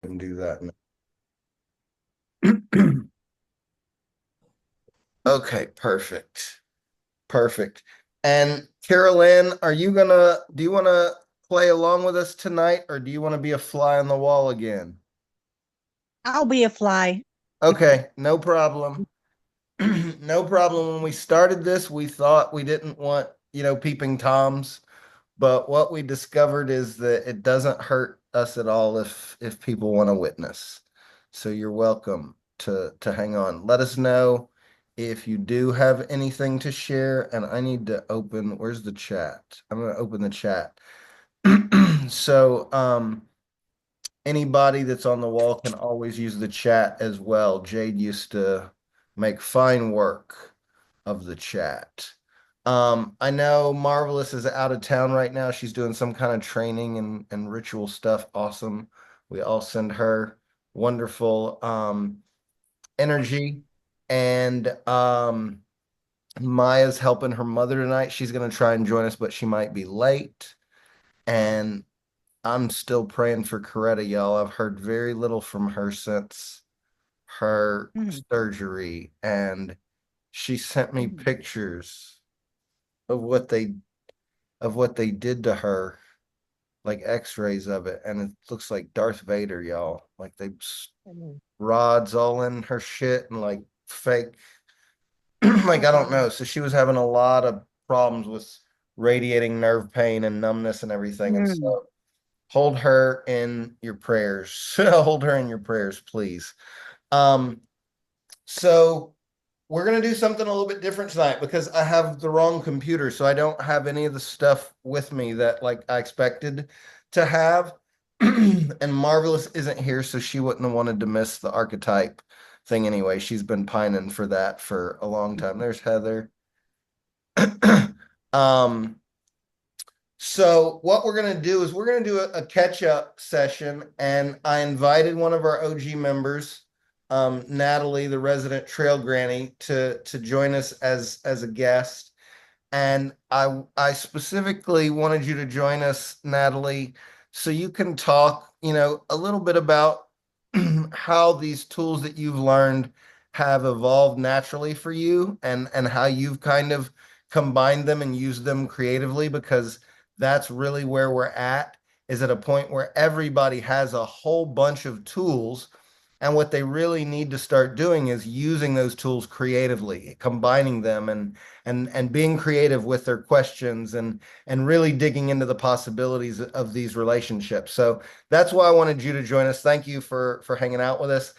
And do that now. Okay, perfect. Perfect. And Carol Ann, do you wanna play along with us tonight, or do you want to be a fly on the wall again? I'll be a fly. Okay, no problem. No problem. When we started this, we thought we didn't want, peeping toms, but what we discovered is that it doesn't hurt us at all if people want to witness. So you're welcome to hang on. Let us know if you do have anything to share, and I need to open, where's the chat? I'm gonna open the chat. So anybody that's on the wall can always use the chat as well. Jade used to make fine work of the chat. I know Marvelous is out of town right now. She's doing some kind of training and ritual stuff. Awesome. We all send her wonderful energy. And Maya's helping her mother tonight. She's gonna try and join us, but she might be late. And I'm still praying for Coretta, y'all. I've heard very little from her since her Mhm. surgery, and she sent me Mhm. pictures of what they did to her, like x-rays of it, and it looks like Darth Vader, y'all. Like they rods all in her shit and like fake like I don't know. So she was having a lot of problems with radiating nerve pain and numbness and everything. And Mhm. so hold her in your prayers. Hold her in your prayers, please. Um, so we're gonna do something a little bit different tonight because I have the wrong computer, so I don't have any of the stuff with me that like I expected to have. And Marvelous isn't here, so she wouldn't have wanted to miss the archetype thing anyway. She's been pining for that for a long time. There's Heather. Um, so what we're gonna do is we're gonna do a catch-up session, and I invited one of our OG members, Natalie, the resident trail granny, to join us as a guest. And I specifically wanted you to join us, Natalie, so you can talk, a little bit about how these tools that you've learned have evolved naturally for you and how you've kind of combined them and used them creatively, because that's really where we're is at a point where everybody has a whole bunch of tools, and what they really need to start doing is using those tools creatively, combining them and being creative with their questions and really digging into the possibilities of these relationships. So that's why I wanted you to join us. Thank you for hanging out with us.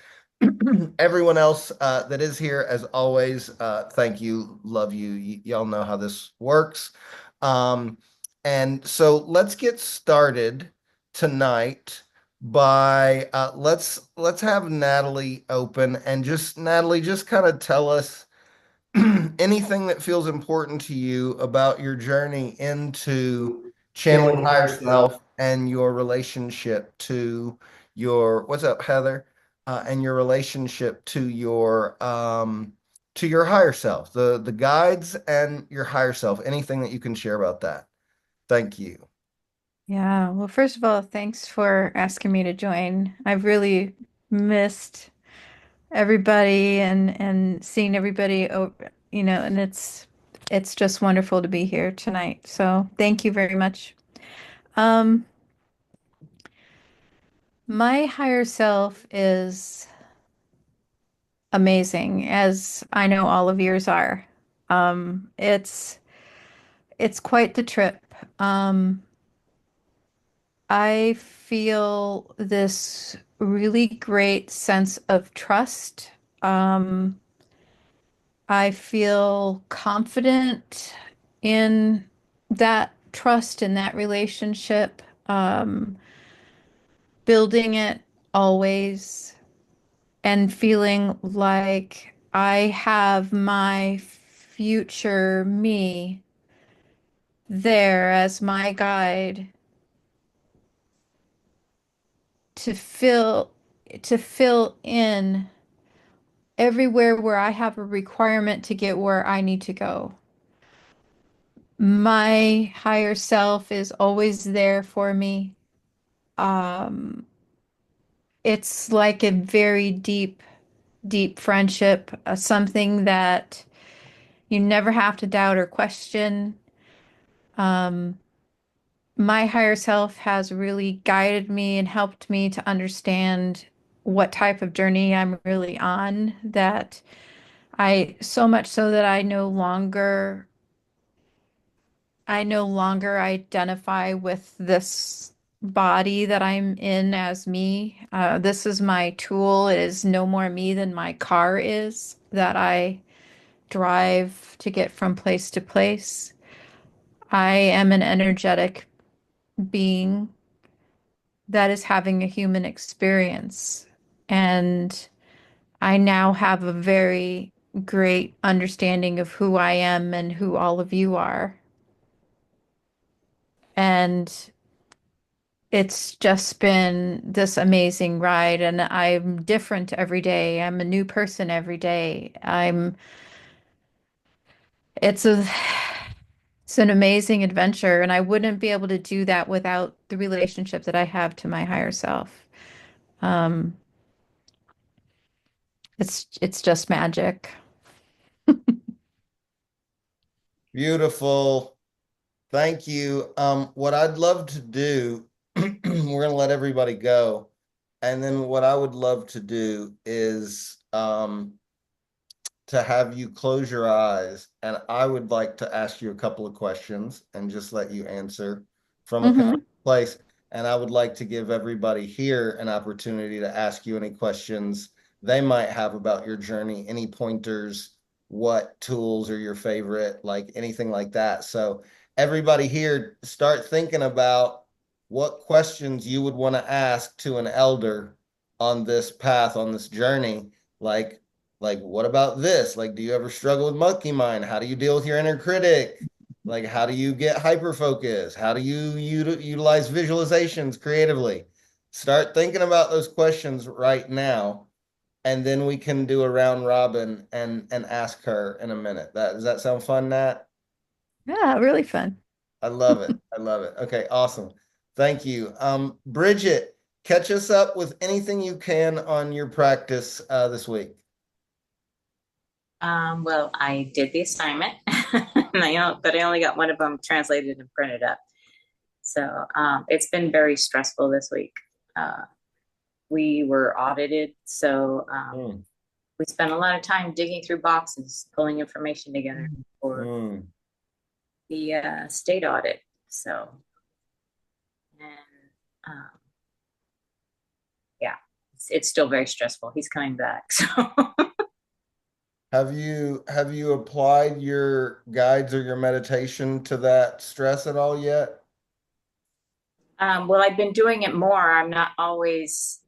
Everyone else that is here, as always, thank you, love you. Y'all know how this works. Um, and so let's get started tonight by let's have Natalie open, and just Natalie, just kind of tell us anything that feels important to you about your journey into channeling higher self and your relationship to what's up, Heather, and your relationship to your higher self, the guides and your higher self. Anything that you can share about that. Thank you. Yeah, well, first of all, thanks for asking me to join. I've really missed everybody and seeing everybody, and it's just wonderful to be here tonight. So, thank you very much. Um, my higher self is amazing, as I know all of yours are. Um, it's it's quite the trip. Um, I feel this really great sense of trust. Um, I feel confident in that trust, in that relationship, building it always, and feeling like I have my future me there as my guide to fill in everywhere where I have a requirement to get where I need to go. My higher self is always there for me. Um, it's like a very deep, deep friendship, something that you never have to doubt or question. Um, my higher self has really guided me and helped me to understand what type of journey I'm really on, that so much so that I no longer identify with this body that I'm in as me. This is my tool. It is no more me than my car is that I drive to get from place to place. I am an energetic being that is having a human experience. And I now have a very great understanding of who I am and who all of you are. And it's just been this amazing ride, and I'm different every day. I'm a new person every day. It's a, it's an amazing adventure, and I wouldn't be able to do that without the relationship that I have to my higher self. Um, it's just magic. Beautiful. Thank you. What I'd love to do, we're gonna let everybody go. And then what I would love to do is to have you close your eyes, and I would like to ask you a couple of questions and just let you answer from a Hmm. place. And I would like to give everybody here an opportunity to ask you any questions they might have about your journey, any pointers, what tools are your favorite, like anything like that. So everybody here, start thinking about what questions you would want to ask to an elder on this path, on this journey. Like, what about this? Like, do you ever struggle with monkey mind? How do you deal with your inner critic? Like, how do you get hyper focus? How do you utilize visualizations creatively? Start thinking about those questions right now, and then we can do a round robin and ask her in a minute. Does that sound fun, Nat? Yeah, really fun. I love it. I love it. Okay, awesome. Thank you. Bridget, catch us up with anything you can on your practice this week. Well, I did the assignment, but I only got one of them translated and printed up. So it's been very stressful this week. Uh, we were audited, so Mm, we spent a lot of time digging through boxes, pulling information together for mm. the state audit. So, and um, yeah, it's still very stressful. He's coming back, so. Have you applied your guides or your meditation to that stress at all yet? Well, I've been doing it more. I'm not always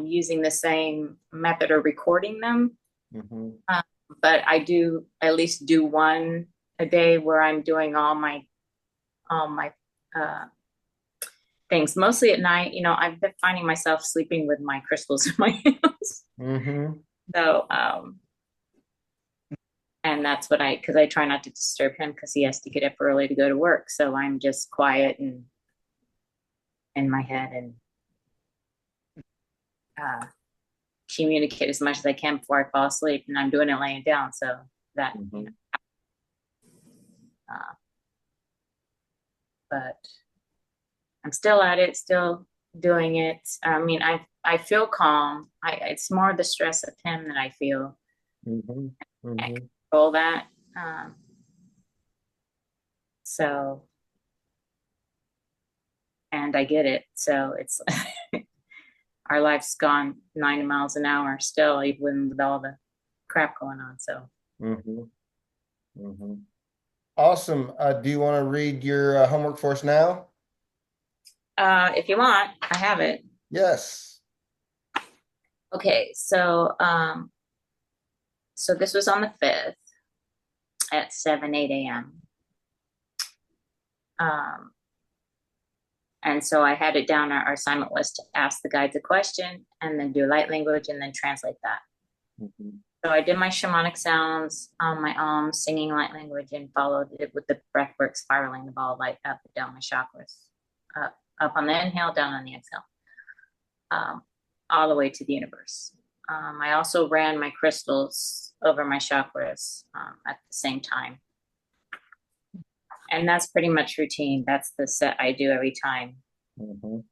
using the same method of recording them, Hmm. but I do at least do one a day where I'm doing all my uh, things. Mostly at night. I've been finding myself sleeping with my crystals in my hands. Hmm. So, and that's because I try not to disturb him because he has to get up early to go to work. So I'm just quiet and in my head and uh, communicate as much as I can before I fall asleep, and I'm doing it laying down. So that, Hmm. uh, but I'm still at it, still doing it. I mean, I feel calm. It's more the stress of him that I feel. Hmm. I can't Hmm. control that. Um, so, and I get it. So it's our life's gone 90 miles an hour still, even with all the crap going on. So, Hmm. Hmm. Awesome. Do you want to read your homework for us now? if you want, I have it. Yes. Okay. So this was on the 5th at 8 a.m. Um, and so I had it down our assignment was to ask the guides a question and then do light language and then translate that. Hmm. So I did my shamanic sounds on my singing light language and followed it with the breath work, spiraling the ball of light up and down my chakras, up on the inhale, down on the exhale. Um, all the way to the universe. I also ran my crystals over my chakras at the same time. And that's pretty much routine. That's the set I do every time. Mhm.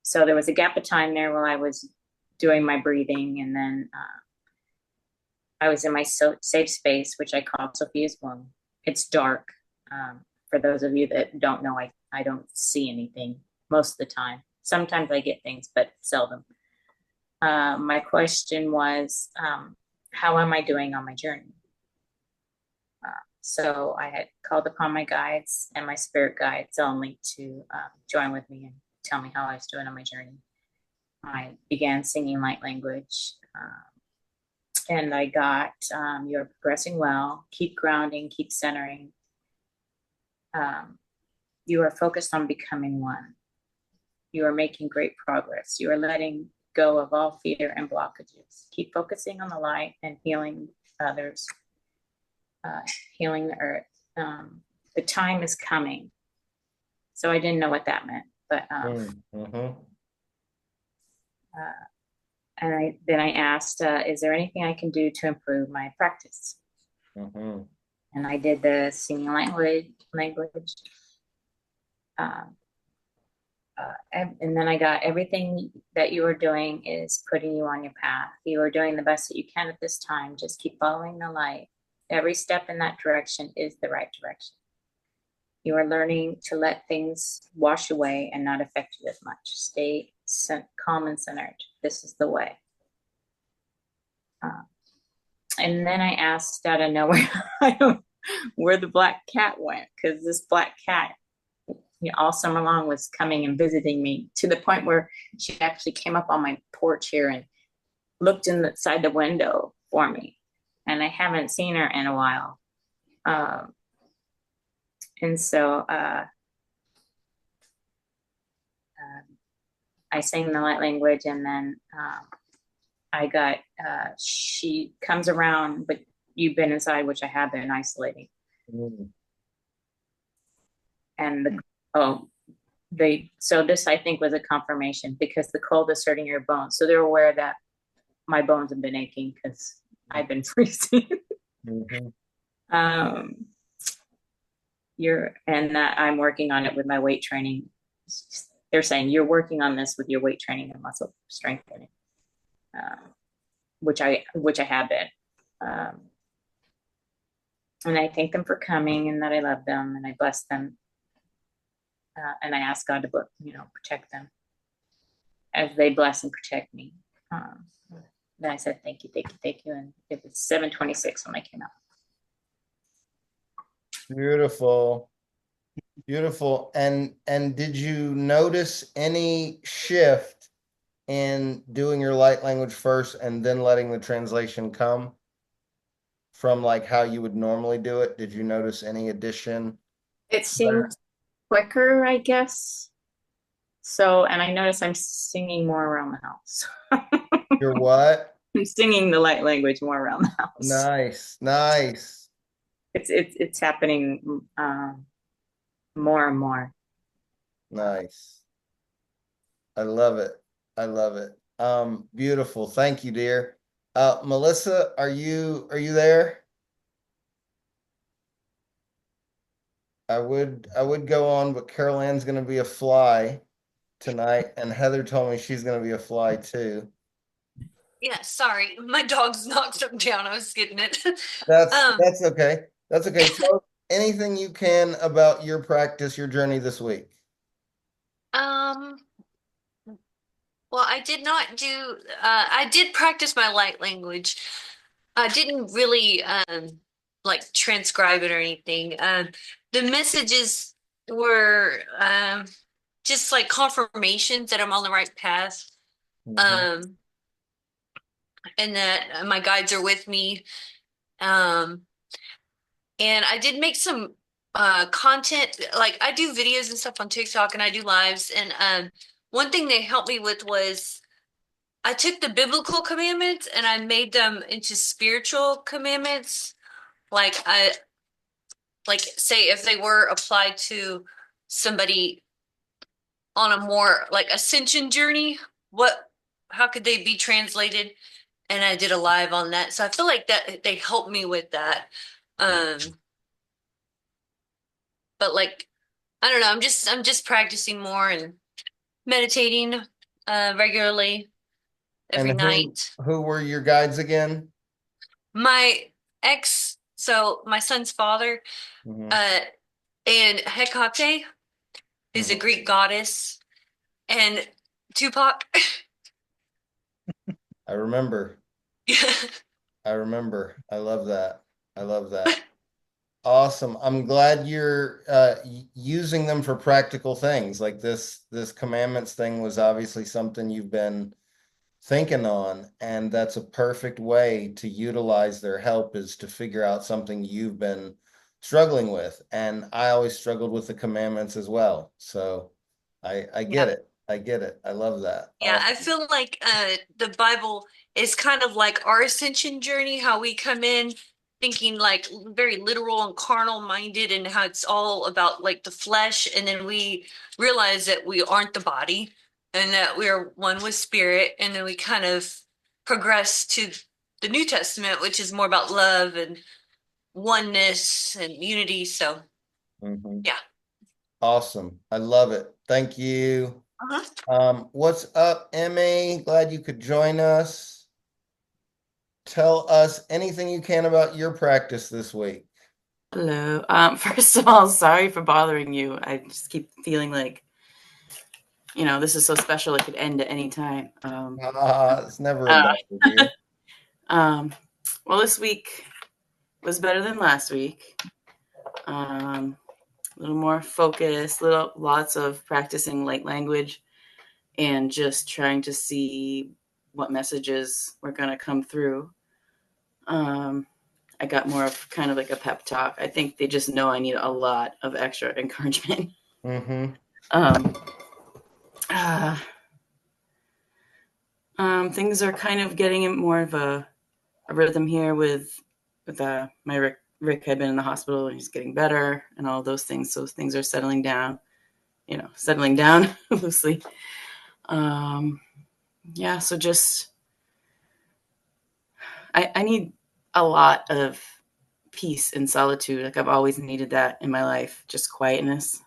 So there was a gap of time there while I was doing my breathing, and then I was in my safe space, which I call Sophia's womb. It's dark. For those of you that don't know, I don't see anything most of the time. Sometimes I get things, but seldom. My question was, how am I doing on my journey? So I had called upon my guides and my spirit guides only to join with me and tell me how I was doing on my journey. I began singing light language, and I got, you're progressing well, keep grounding, keep centering. You are focused on becoming one. You are making great progress. You are letting go of all fear and blockages. Keep focusing on the light and healing others, healing the earth. The time is coming. So I didn't know what that meant, but Mhm. then I asked, is there anything I can do to improve my practice? Mhm. And I did the singing language. Um, and then I got everything that you are doing is putting you on your path. You are doing the best that you can at this time. Just keep following the light. Every step in that direction is the right direction. You are learning to let things wash away and not affect you as much. Stay calm and centered. This is the way. And then I asked out of nowhere, I don't where the black cat went, because this black cat, all summer long was coming and visiting me to the point where she actually came up on my porch here and looked inside the window for me. And I haven't seen her in a while. And so I sang the light language, and then I got, she comes around, but you've been inside, which I have been isolating. Mhm. And so this I think was a confirmation because the cold is hurting your bones. So they're aware that my bones have been aching because I've been freezing. Mhm. um, and that I'm working on it with my weight training. They're saying you're working on this with your weight training and muscle strengthening, which I have been. Um, and I thank them for coming, and that I love them, and I bless them, and I ask God to protect them as they bless and protect me. Then I said thank you, thank you, thank you, and it was 7:26 when I came out. Beautiful. Beautiful. And did you notice any shift in doing your light language first and then letting the translation come from like how you would normally do it? Did you notice any addition? It seemed quicker, I guess. So, and I notice I'm singing more around the house. Your what? I'm singing the light language more around the house. Nice, nice, It's happening more and more. nice. I love it. I love it. Beautiful. Thank you, dear. Melissa, are you there? I would go on, but Carol Ann's gonna be a fly tonight, and Heather told me she's gonna be a fly too. Yeah, sorry. My dog's knocked him down. I was getting it. That's Um, that's okay. That's okay. Tell us anything you can about your practice, your journey this week. um, well, I did not do, I did practice my light language. I didn't really, like transcribe it or anything. The messages were, just like confirmations that I'm on the right path. Mhm. Um, and that my guides are with me. Um, And I did make some content, like I do videos and stuff on TikTok and I do lives. And one thing they helped me with was I took the biblical commandments and I made them into spiritual commandments. Like say if they were applied to somebody on a more like ascension journey. How could they be translated? And I did a live on that. So I feel like that they helped me with that. Um, but like, I don't know, I'm just practicing more and meditating regularly every And night. who were your guides again? My ex, so my son's father, Mhm. uh, and Hecate is a Mhm. Greek goddess, and Tupac. I remember. I remember. I love that. I love that. Awesome. I'm glad you're using them for practical things. Like this commandments thing was obviously something you've been thinking on, and that's a perfect way to utilize their help is to figure out something you've been struggling with. And I always struggled with the commandments as well. So I get Yeah. it. I get it. I love that. Yeah, I Awesome. feel like the Bible is kind of like our ascension journey, how we come in thinking like very literal and carnal minded and how it's all about like the flesh, and then we realize that we aren't the body and that we are one with spirit, and then we kind of progress to the New Testament, which is more about love and oneness and unity. So, Mhm. yeah. Awesome. I love it. Thank you. Uh-huh. What's up, Emmy? Glad you could join us. Tell us anything you can about your practice this week. Hello. First of all, sorry for bothering you. I just keep feeling like, this is so special. It could end at any time. It's never a Uh, bother here. well, this week was better than last week. A little more focus, lots of practicing light language, and just trying to see what messages were going to come through. I got more of kind of like a pep talk. I think they just know I need a lot of extra encouragement. Mm-hmm. Um, uh, things are kind of getting in more of a rhythm here with my Rick. Rick had been in the hospital and he's getting better and all those things. So things are settling down, loosely. Yeah, so just I need a lot of peace and solitude. Like I've always needed that in my life, just quietness.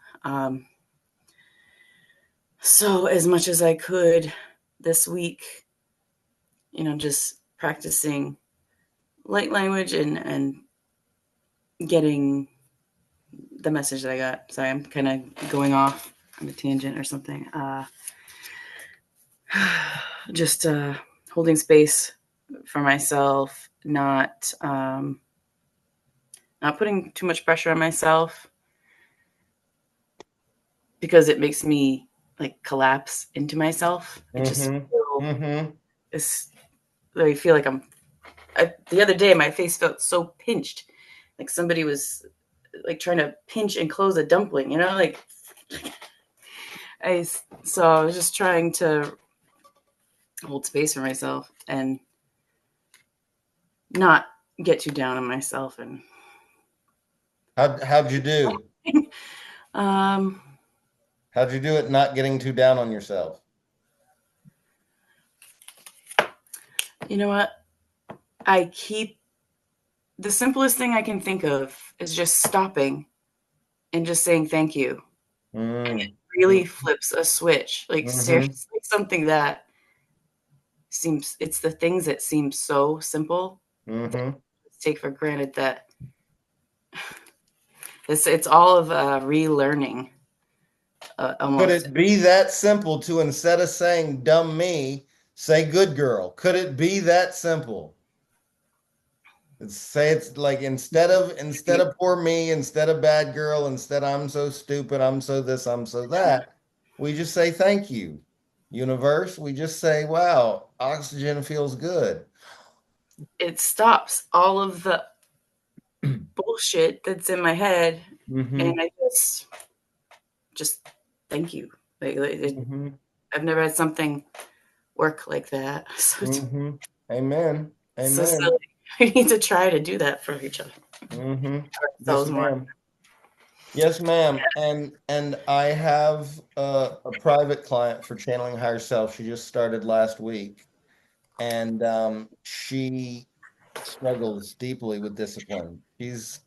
So as much as I could this week, just practicing light language and getting the message that I got. Sorry, I'm kind of going off on a tangent or something. Just holding space for myself, not putting too much pressure on myself because it makes me like collapse into myself. It just Mm-hmm. Mm-hmm. I feel like the other day my face felt so pinched, like somebody was like trying to pinch and close a dumpling, like so I was just trying to hold space for myself and not get too down on myself. And How'd you do? um How'd you do it not getting too down on yourself? you know what, the simplest thing I can think of is just stopping and just saying thank you. And it Mm. really flips a switch, like Mm-hmm. seriously, something that it's the things that seem so simple that Mm-hmm. take for granted that it's all of relearning, Could almost. it be that simple to instead of saying dumb me, say good girl? Could it be that simple? Say it's like instead of poor me, instead of bad girl, instead I'm so stupid, I'm so this, I'm so that, we just say thank you. Universe, we just say, wow, oxygen feels good. It stops all of the bullshit that's in my head, Mm-hmm. and I just thank you. Mm-hmm. I've never had something work like that. So Mm-hmm. Amen. it's so Amen. silly. We need to try to do that for each other, Mm-hmm. Yes, ourselves more. ma'am. Yes, ma'am. And I have a private client for channeling higher self. She just started last week, and she struggles deeply with discipline. She's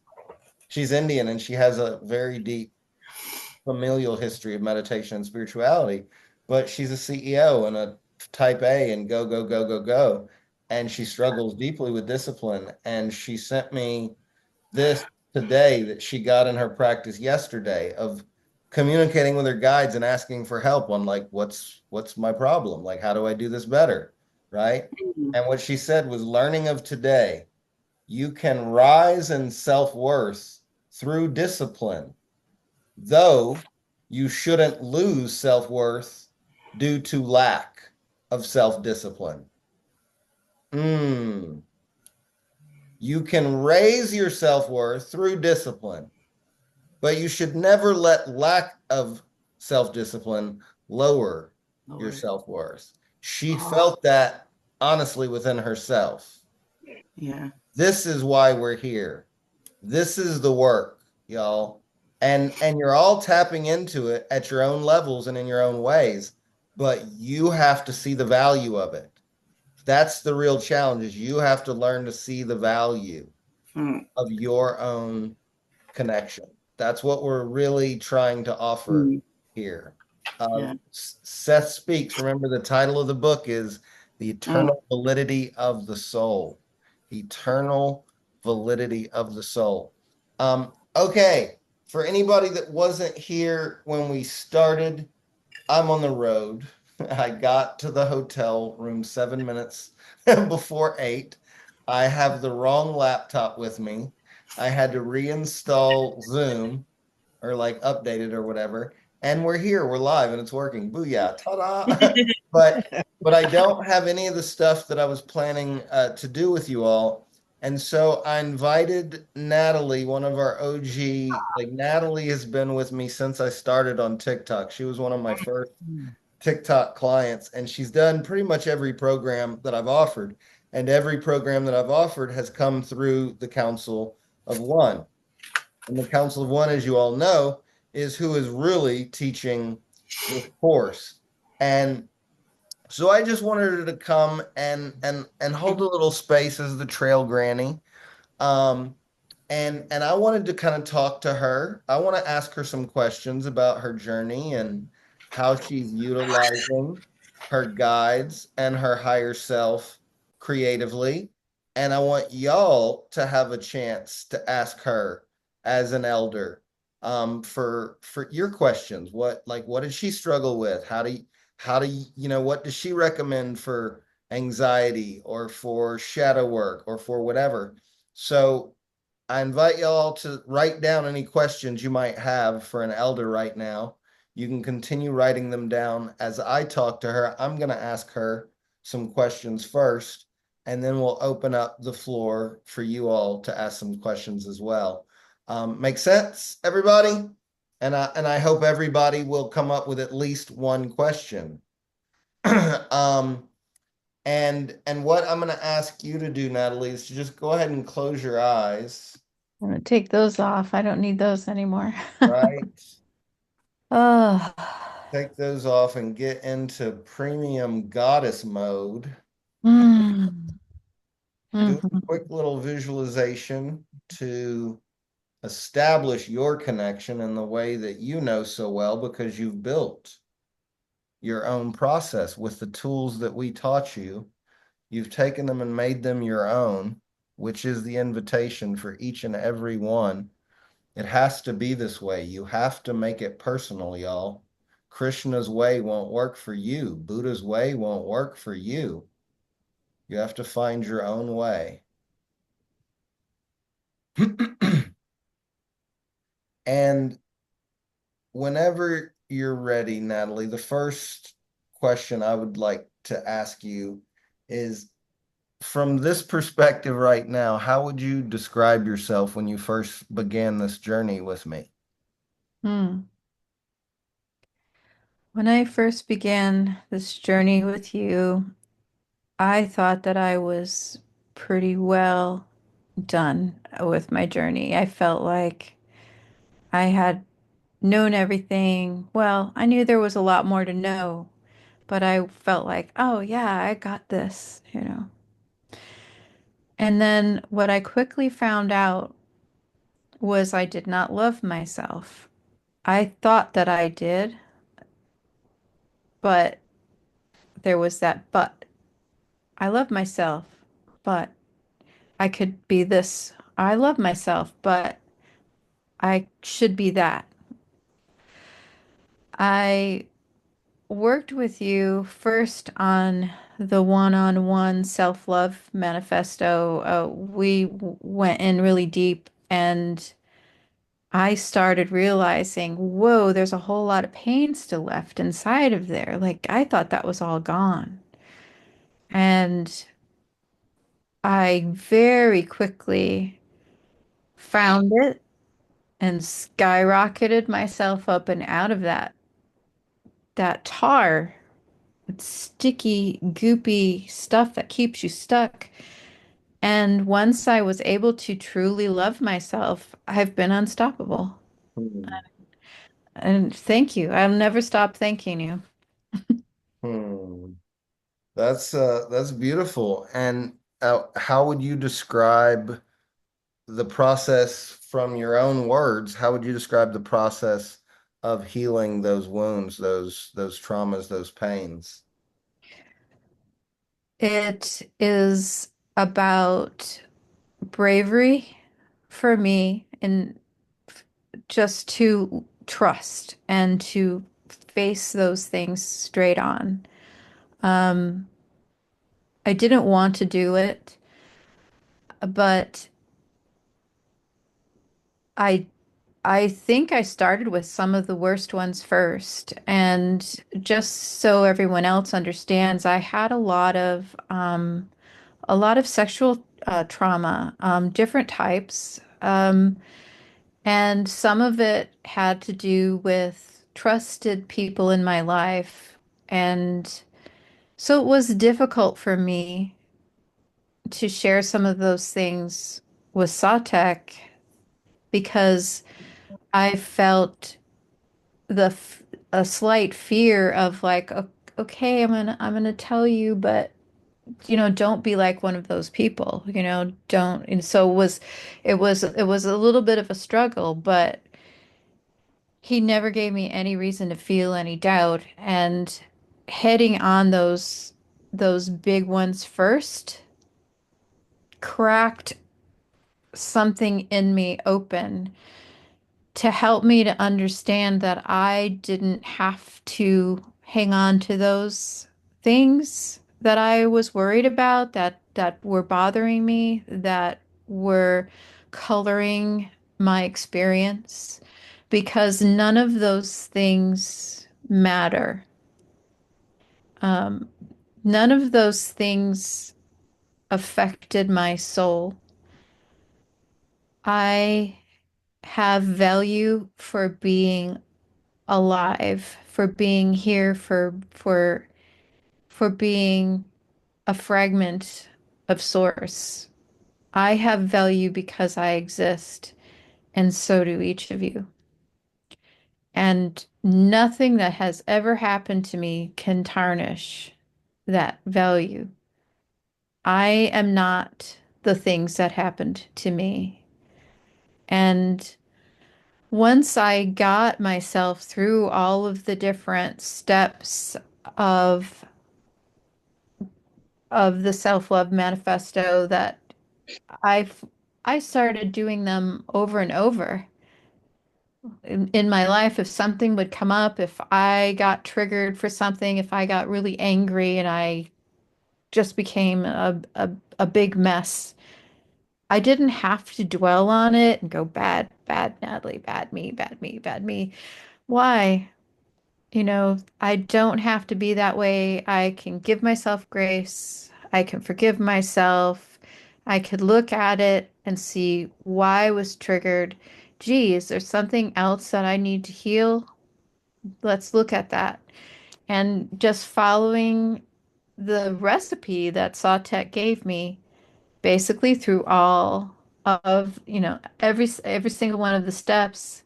Indian, and she has a very deep familial history of meditation and spirituality, but she's a CEO and a type A and go, go, go, go, go. And she struggles deeply with discipline. And she sent me this today that she got in her practice yesterday of communicating with her guides and asking for help on like what's my problem? Like how do I do this better? Right? Mm. And what she said was learning of today, you can rise in self-worth through discipline, though you shouldn't lose self-worth due to lack of self-discipline. Mm. You can raise your self-worth through discipline, but you should never let lack of self-discipline lower your Lord. self-worth. She Oh, felt that honestly within herself. yeah. This is why we're here. This is the work, y'all. And you're all tapping into it at your own levels and in your own ways, but you have to see the value of it. That's the real challenge is you have to learn to see the value Mm. of your own connection. That's what we're really trying to offer Mm. here. Yeah. Seth Speaks. Remember, the title of the book is The Mm. Eternal Validity of the Soul. Eternal Validity of the Soul. Okay, for anybody that wasn't here when we started, I'm on the road. I got to the hotel room 7 minutes before 8. I have the wrong laptop with me. I had to reinstall Zoom or like update it or whatever. And we're here, we're live and it's working. Booyah, ta-da. But I don't have any of the stuff that I was planning to do with you all. And so I invited Natalie, one of our OG, like Natalie has been with me since I started on TikTok. She was one of my first TikTok clients, and she's done pretty much every program that I've offered. And every program that I've offered has come through the Council of One. And the Council of One, as you all know, is who is really teaching this course. And so I just wanted her to come and hold a little space as the trail granny. Um, and I wanted to kind of talk to her. I want to ask her some questions about her journey and how she's utilizing her guides and her higher self creatively. And I want y'all to have a chance to ask her as an elder for your questions. What did she struggle with? What does she recommend for anxiety or for shadow work or for whatever? So I invite y'all to write down any questions you might have for an elder right now. You can continue writing them down as I talk to her. I'm going to ask her some questions first, and then we'll open up the floor for you all to ask some questions as well. Make sense, everybody? And I hope everybody will come up with at least one question. um, and what I'm going to ask you to do, Natalie, is to just go ahead and close your eyes. I'm gonna take those off. I don't need those anymore. Right? Oh. Take those off and get into premium goddess mode. Mm. Do a Mhm. quick little visualization to establish your connection in the way that you know so well because you've built your own process with the tools that we taught you. You've taken them and made them your own, which is the invitation for each and every one. It has to be this way. You have to make it personal, y'all. Krishna's way won't work for you. Buddha's way won't work for you. You have to find your own way. And whenever you're ready, Natalie, the first question I would like to ask you is from this perspective right now, how would you describe yourself when you first began this journey with me? Mm. When I first began this journey with you, I thought that I was pretty well done with my journey. I felt like I had known everything. Well, I knew there was a lot more to know, but I felt like, oh yeah, I got this. And then what I quickly found out was I did not love myself. I thought that I did, but there was that but. I love myself, but I could be this. I love myself, but I should be that. I worked with you first on the one-on-one self-love manifesto. We went in really deep, and I started realizing, whoa, there's a whole lot of pain still left inside of there. Like I thought that was all gone. And I very quickly found it and skyrocketed myself up and out of that tar, that sticky, goopy stuff that keeps you stuck. And once I was able to truly love myself, I've been unstoppable. Hmm. And thank you. I'll never stop thanking you. Hmm. That's beautiful. And how would you describe the process from your own words? How would you describe the process of healing those wounds, those traumas, those pains? It is about bravery for me and just to trust and to face those things straight on. Um, I didn't want to do it, but I I think I started with some of the worst ones first. And just so everyone else understands, I had a lot of sexual trauma, different types. And some of it had to do with trusted people in my life. And so it was difficult for me to share some of those things with Satek because I felt a slight fear of like, okay, I'm gonna tell you, but don't be like one of those people, don't. And so it was a little bit of a struggle, but he never gave me any reason to feel any doubt. And heading on those big ones first cracked something in me open to help me to understand that I didn't have to hang on to those things that I was worried about, that were bothering me, that were coloring my experience, because none of those things matter. Um, None of those things affected my soul. I have value for being alive, for being here, for being a fragment of source. I have value because I exist, and so do each of you. And nothing that has ever happened to me can tarnish that value. I am not the things that happened to me. And once I got myself through all of the different steps of of the self-love manifesto that I've I started doing them over and over in my life. If something would come up, if I got triggered for something, if I got really angry and I just became a big mess, I didn't have to dwell on it and go bad, bad Natalie, bad me, bad me, bad me. Why? I don't have to be that way. I can give myself grace. I can forgive myself. I could look at it and see why I was triggered. Gee, is there something else that I need to heal? Let's look at that. And just following the recipe that Sawtech gave me, basically through all of, every single one of the steps,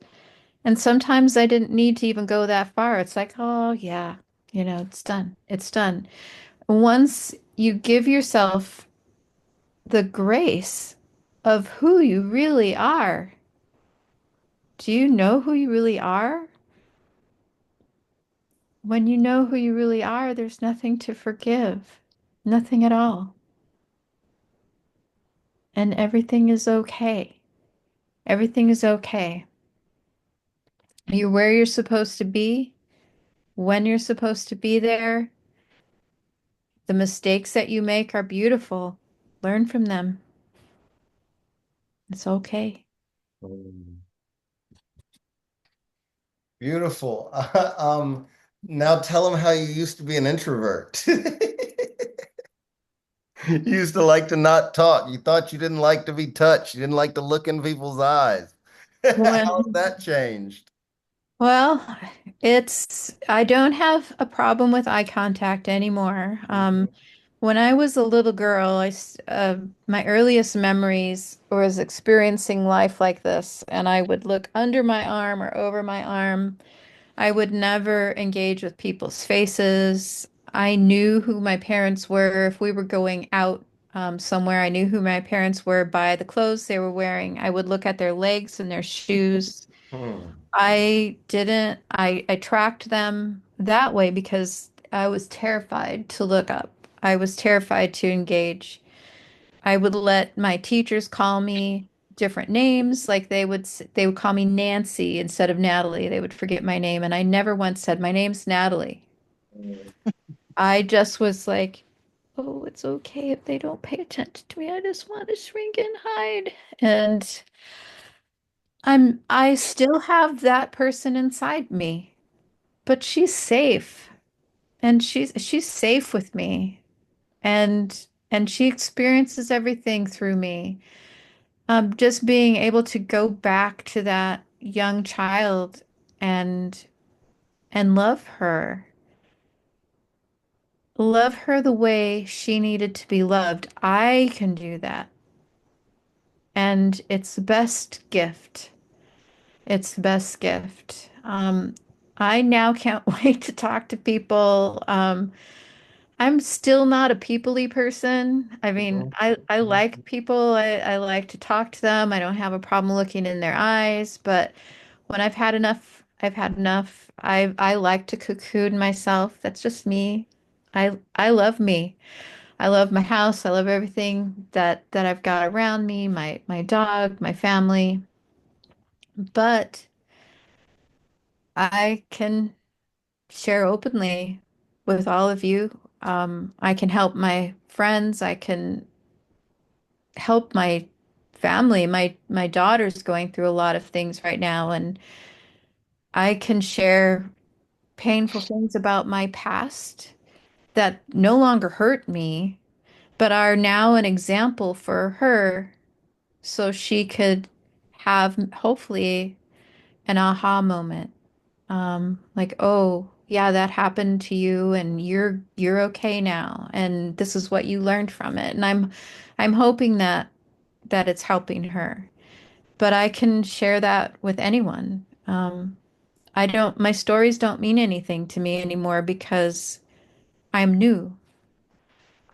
And sometimes I didn't need to even go that far. It's like, oh, yeah, it's done. It's done. Once you give yourself the grace of who you really are, do you know who you really are? When you know who you really are, there's nothing to forgive, nothing at all. And everything is okay. Everything is okay. You're where you're supposed to be, when you're supposed to be there. The mistakes that you make are beautiful. Learn from them. It's okay. Mm. Beautiful. Now tell them how you used to be an introvert. You used to like to not talk. You thought you didn't like to be touched. You didn't like to look in people's eyes. How When, has that changed? well, I don't have a problem with eye contact anymore. Mhm. When I was a little girl, my earliest memories was experiencing life like this, and I would look under my arm or over my arm. I would never engage with people's faces. I knew who my parents were. If we were going out somewhere, I knew who my parents were by the clothes they were wearing. I would look at their legs and their shoes. Hmm. I tracked them that way because I was terrified to look up. I was terrified to engage. I would let my teachers call me different names, like they would call me Nancy instead of Natalie. They would forget my name, and I never once said my name's Natalie. I just was like, "Oh, it's okay if they don't pay attention to me. I just want to shrink and hide." And I still have that person inside me, but she's safe, and she's safe with me, and she experiences everything through me. Just being able to go back to that young child and love her the way she needed to be loved. I can do that, and it's the best gift. It's the best gift. I now can't wait to talk to people. I'm still not a people-y person. I mean, Mhm. I like people. I like to talk to them. I don't have a problem looking in their eyes, but when I've had enough, I've had enough. I like to cocoon myself. That's just me. I love me. I love my house. I love everything that I've got around me, my dog, my family. But I can share openly with all of you. I can help my friends. I can help my family. My daughter's going through a lot of things right now, and I can share painful things about my past that no longer hurt me, but are now an example for her so she could have hopefully an aha moment. Like, oh, yeah, that happened to you and you're okay now and this is what you learned from it. And I'm hoping that it's helping her. But I can share that with anyone. My stories don't mean anything to me anymore because I'm new.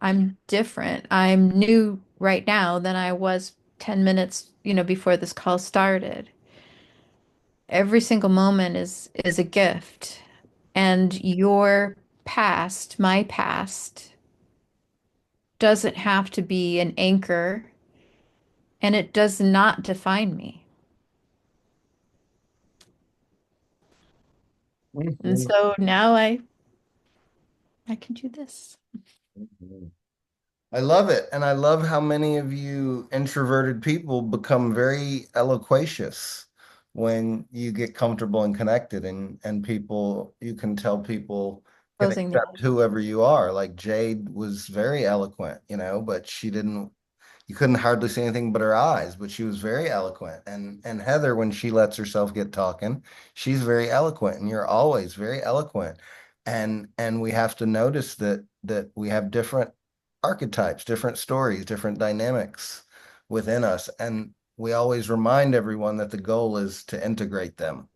I'm different. I'm new right now than I was 10 minutes, before this call started. Every single moment is a gift. And your past, my past, doesn't have to be an anchor and it does not define me. And Mhm. so now I can do this. Mhm. I love it. And I love how many of you introverted people become very eloquacious when you get comfortable and connected and people, you can tell people can Closing the accept whoever you are. Like Jade was very eloquent, but she didn't, you couldn't hardly see anything but her eyes, but she was very eloquent. And Heather, when she lets herself get talking, she's very eloquent, and you're always very eloquent. And we have to notice that we have different archetypes, different stories, different dynamics within us. And we always remind everyone that the goal is to integrate them.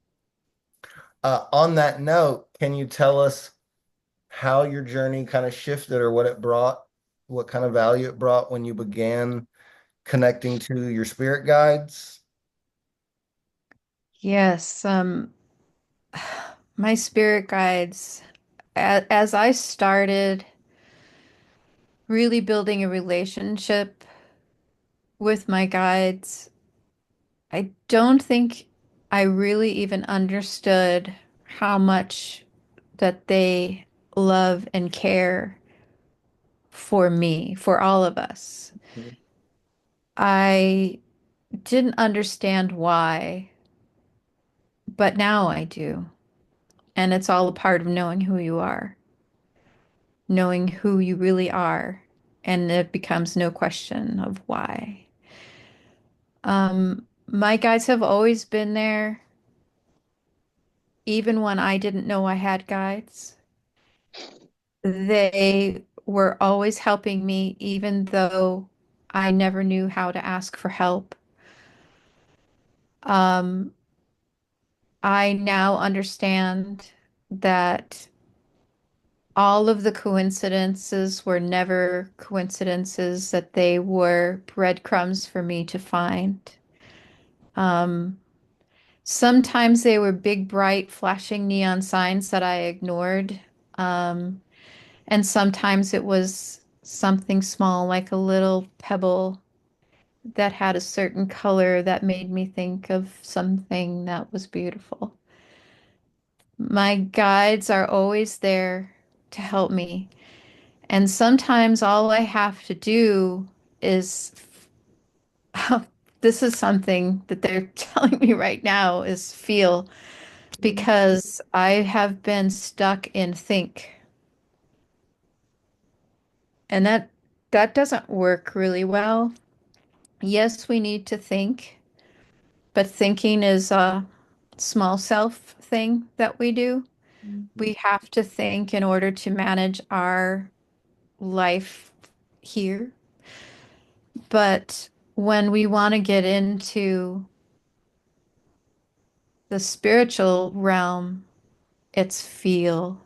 On that note, can you tell us how your journey kind of shifted or what it brought, what kind of value it brought when you began connecting to your spirit guides? Yes, my spirit guides, as I started really building a relationship with my guides, I don't think I really even understood how much that they love and care for me, for all of us. I didn't understand why, but now I do. And it's all a part of knowing who you are, knowing who you really are. And it becomes no question of why. My guides have always been there, even when I didn't know I had guides. They were always helping me, even though I never knew how to ask for help. Um, I now understand that all of the coincidences were never coincidences, that they were breadcrumbs for me to find. Um, Sometimes they were big, bright, flashing neon signs that I ignored. Um, and sometimes it was something small, like a little pebble that had a certain color that made me think of something that was beautiful. My guides are always there to help me. And sometimes all I have to do is, this is something that they're telling me right now, is feel, because I have been stuck in think. And that doesn't work really well. Yes, we need to think, but thinking is a small self thing that we do. We have to think in order to manage our life here. But when we want to get into the spiritual realm, it's feel.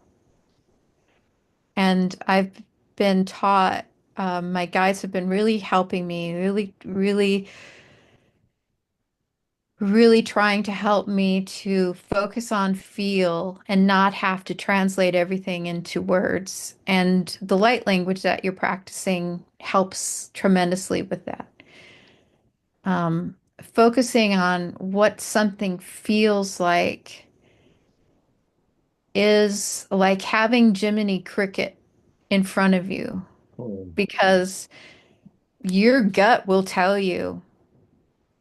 And I've been taught, my guides have been really helping me, really, really, really trying to help me to focus on feel and not have to translate everything into words. And the light language that you're practicing helps tremendously with that. Focusing on what something feels like is like having Jiminy Cricket in front of you, Hmm. because your gut will tell you,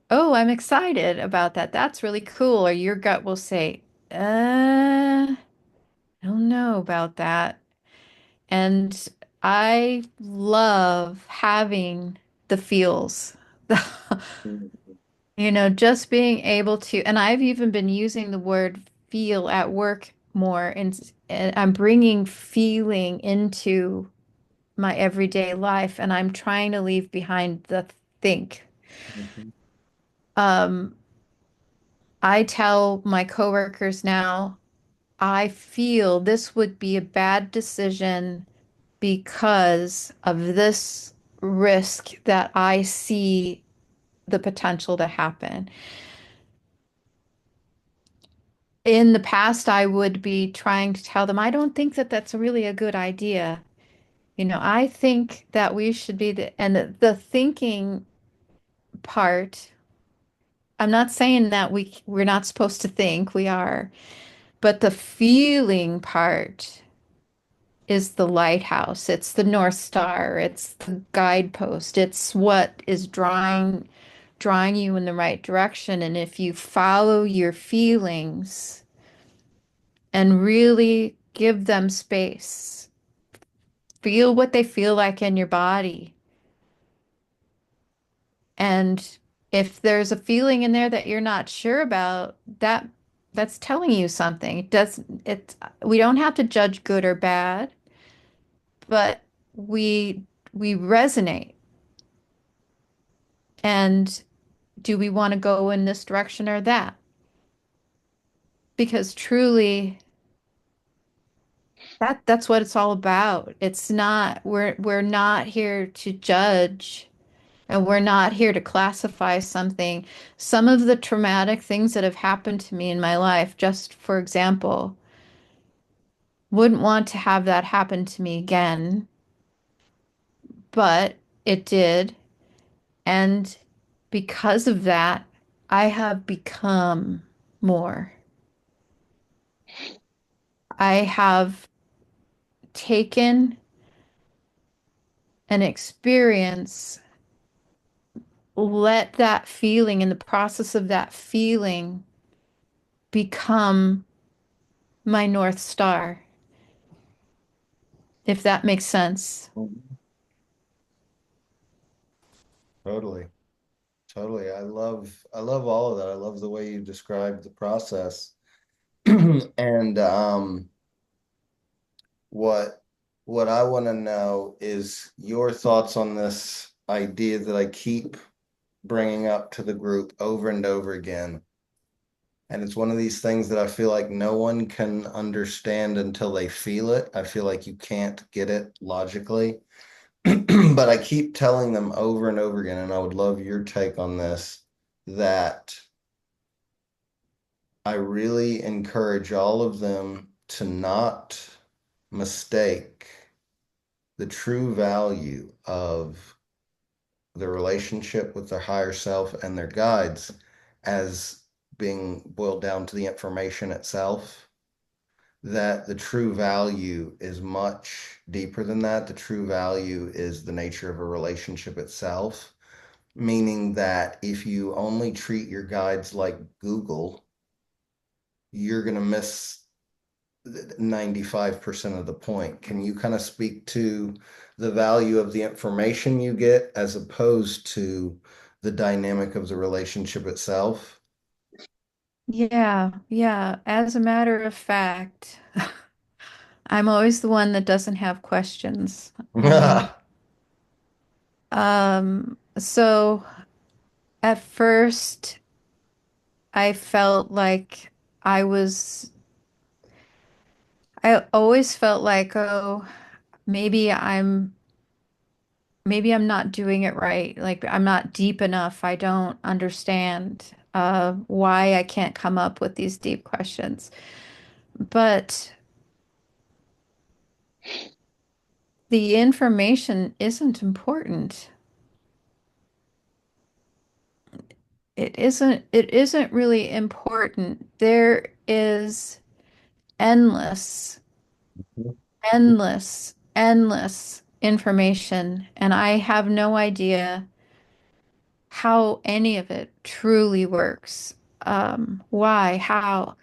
"Oh, I'm excited about that. That's really cool." Or your gut will say, I don't know about that." And I love having the feels. Just being able to, and I've even been using the word feel at work more, and I'm bringing feeling into my everyday life, and I'm trying to leave behind the think. Um, I tell my coworkers now, I feel this would be a bad decision because of this risk that I see the potential to happen. In the past, I would be trying to tell them, I don't think that that's really a good idea. I think that we should be and the thinking part, I'm not saying that we're not supposed to think, we are, but the feeling part is the lighthouse. It's the North Star. It's the guidepost. It's what is drawing you in the right direction. And if you follow your feelings and really give them space, feel what they feel like in your body. And if there's a feeling in there that you're not sure about, that's telling you something. We don't have to judge good or bad, but we resonate. And do we want to go in this direction or that? because truly that's what it's all about. It's not we're not here to judge and we're not here to classify something. Some of the traumatic things that have happened to me in my life, just for example, wouldn't want to have that happen to me again, but it did. And because of that, I have become more. I have taken an experience, let that feeling, in the process of that feeling, become my North Star, if that makes sense. Totally. Totally. I love all of that. I love the way you described the process. And what what I want to know is your thoughts on this idea that I keep bringing up to the group over and over again. And it's one of these things that I feel like no one can understand until they feel it. I feel like you can't get it logically. But I keep telling them over and over again, and I would love your take on this, that I really encourage all of them to not mistake the true value of the relationship with their higher self and their guides as being boiled down to the information itself. That the true value is much deeper than that. The true value is the nature of a relationship itself, meaning that if you only treat your guides like Google, you're going to miss 95% of the point. Can you kind of speak to the value of the information you get as opposed to the dynamic of the relationship itself? Yeah, yeah. As a matter of fact, I'm always the one that doesn't have questions. So at first I felt like I was, I always felt like, oh, maybe I'm, maybe I'm not doing it right. Like I'm not deep enough. I don't understand why I can't come up with these deep questions. But the information isn't important. It isn't really important. There is endless, endless information, and I have no idea how any of it truly works. Why, how?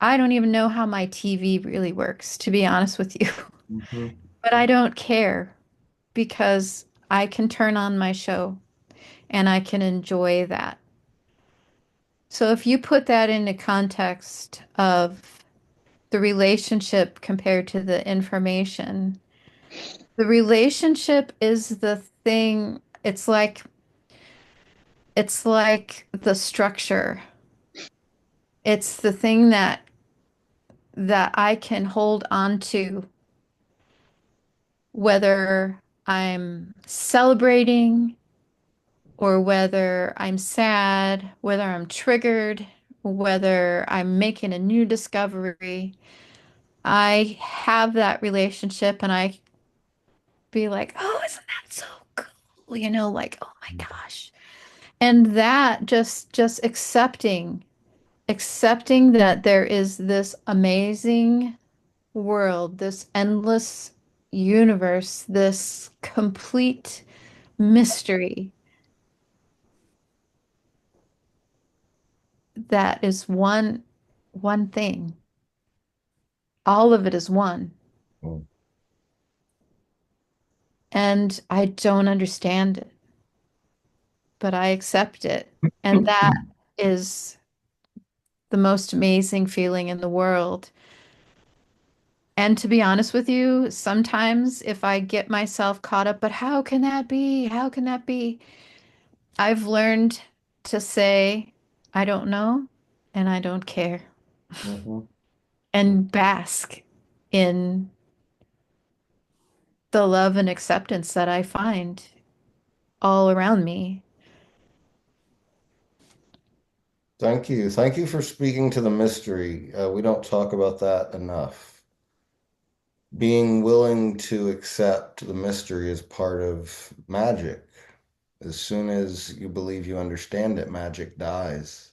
I don't even know how my TV really works, to be honest with you. Mhm. But I don't care because I can turn on my show and I can enjoy that. So if you put that into context of the relationship compared to the information, the relationship is the thing, it's like the structure. It's the thing that I can hold on to, whether I'm celebrating or whether I'm sad, whether I'm triggered, whether I'm making a new discovery. I have that relationship and I be like, oh, isn't that so cool? Like, oh my gosh. And that just accepting that there is this amazing world, this endless universe, this complete mystery that is one thing. All of it is one. Mm. And I don't understand it, but I accept it. And that is the most amazing feeling in the world. And to be honest with you, sometimes if I get myself caught up, but how can that be? How can that be? I've learned to say, I don't know, and I don't care. Mhm. and bask in the love and acceptance that I find all around me. Thank you. Thank you for speaking to the mystery. We don't talk about that enough. Being willing to accept the mystery is part of magic. As soon as you believe you understand it, magic dies.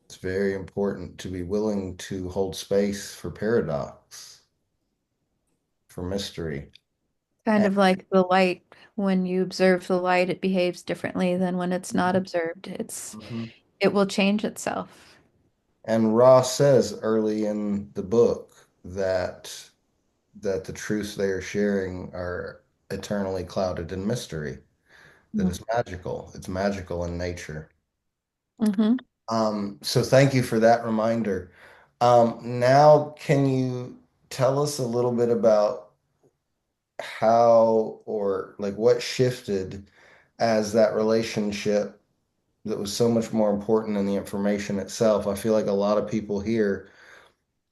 It's very important to be willing to hold space for paradox, for mystery. Kind And, of like the light. When you observe the light, it behaves differently than when it's not observed. Mhm. It will change itself. And Ross says early in the book that the truths they are sharing are eternally clouded in mystery, that is magical. It's magical in nature. Mm-hmm. So thank you for that reminder. Now, can you tell us a little bit about how or like what shifted as that relationship that was so much more important than the information itself? I feel like a lot of people here,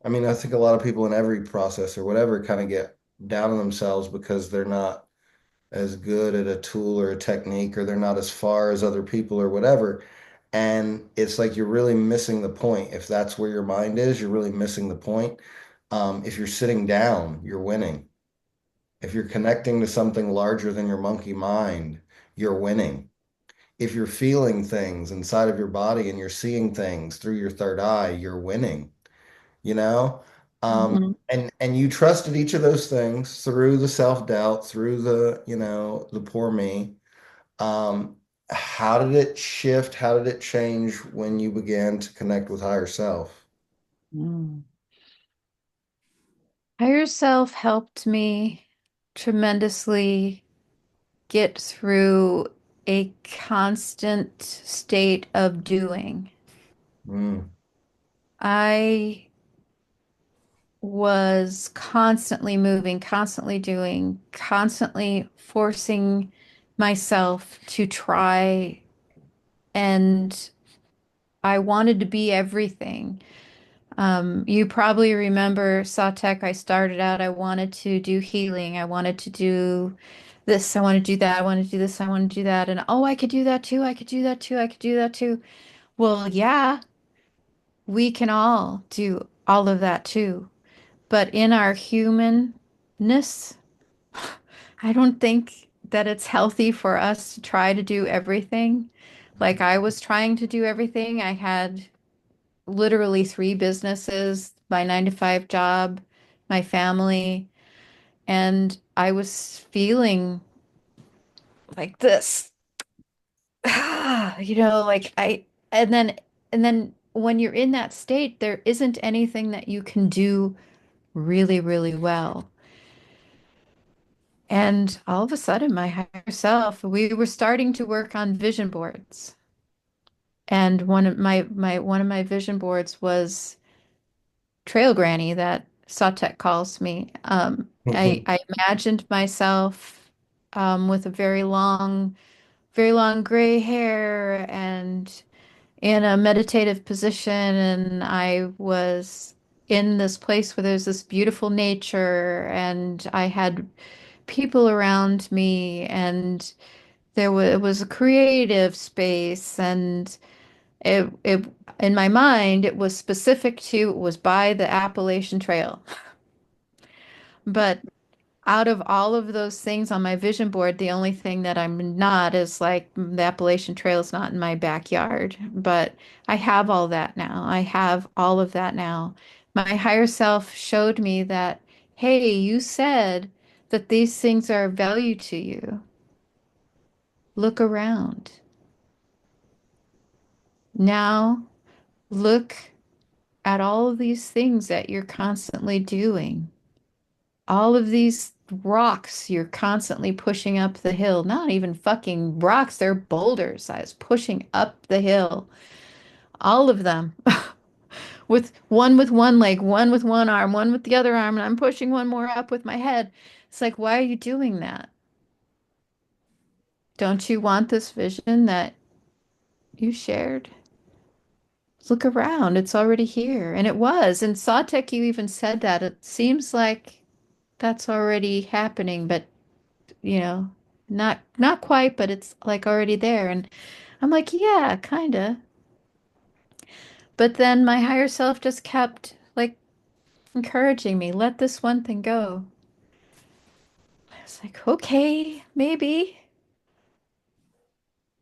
I mean, I think a lot of people in every process or whatever kind of get down on themselves because they're not as good at a tool or a technique or they're not as far as other people or whatever. And it's like you're really missing the point. If that's where your mind is, you're really missing the point. If you're sitting down, you're winning. If you're connecting to something larger than your monkey mind, you're winning. If you're feeling things inside of your body and you're seeing things through your third eye, you're winning, you know? Mm-hmm. And you trusted each of those things through the self-doubt, through the poor me. Um, how did it shift? How did it change when you began to connect with higher self? Mm. Higher self helped me tremendously get through a constant state of doing. Mm, I was constantly moving, constantly doing, constantly forcing myself to try, and I wanted to be everything. You probably remember Satek. I started out, I wanted to do healing. I wanted to do this. I want to do that. I want to do this. I want to do that. And oh, I could do that too. I could do that too. I could do that too. Well, yeah, we can all do all of that too. But in our humanness, I don't think that it's healthy for us to try to do everything. Like I was trying to do everything. I had literally three businesses, my 9 to 5 job, my family, and I was feeling like this. Like and then and then when you're in that state, there isn't anything that you can do really, really well. And all of a sudden, my higher self, we were starting to work on vision boards. And one of my vision boards was Trail Granny that Satek calls me. I imagined myself with a very long gray hair and in a meditative position, and I was in this place where there's this beautiful nature, and I had people around me, and it was a creative space, and it in my mind it was specific to it was by the Appalachian Trail. But out of all of those things on my vision board, the only thing that I'm not is like the Appalachian Trail is not in my backyard. But I have all that now. I have all of that now. My higher self showed me that, hey, you said that these things are of value to you. Look around. Now look at all of these things that you're constantly doing. All of these rocks you're constantly pushing up the hill. Not even fucking rocks, they're boulders I was pushing up the hill. All of them. With one leg, one with one arm, one with the other arm, and I'm pushing one more up with my head. It's like, why are you doing that? Don't you want this vision that you shared? look around. It's already here. And it was. And Sawtech, you even said that. It seems like that's already happening, but you know, not quite, but it's like already there. And I'm like, yeah, kinda. But then my higher self just kept like encouraging me, let this one thing go. I was like, okay, maybe.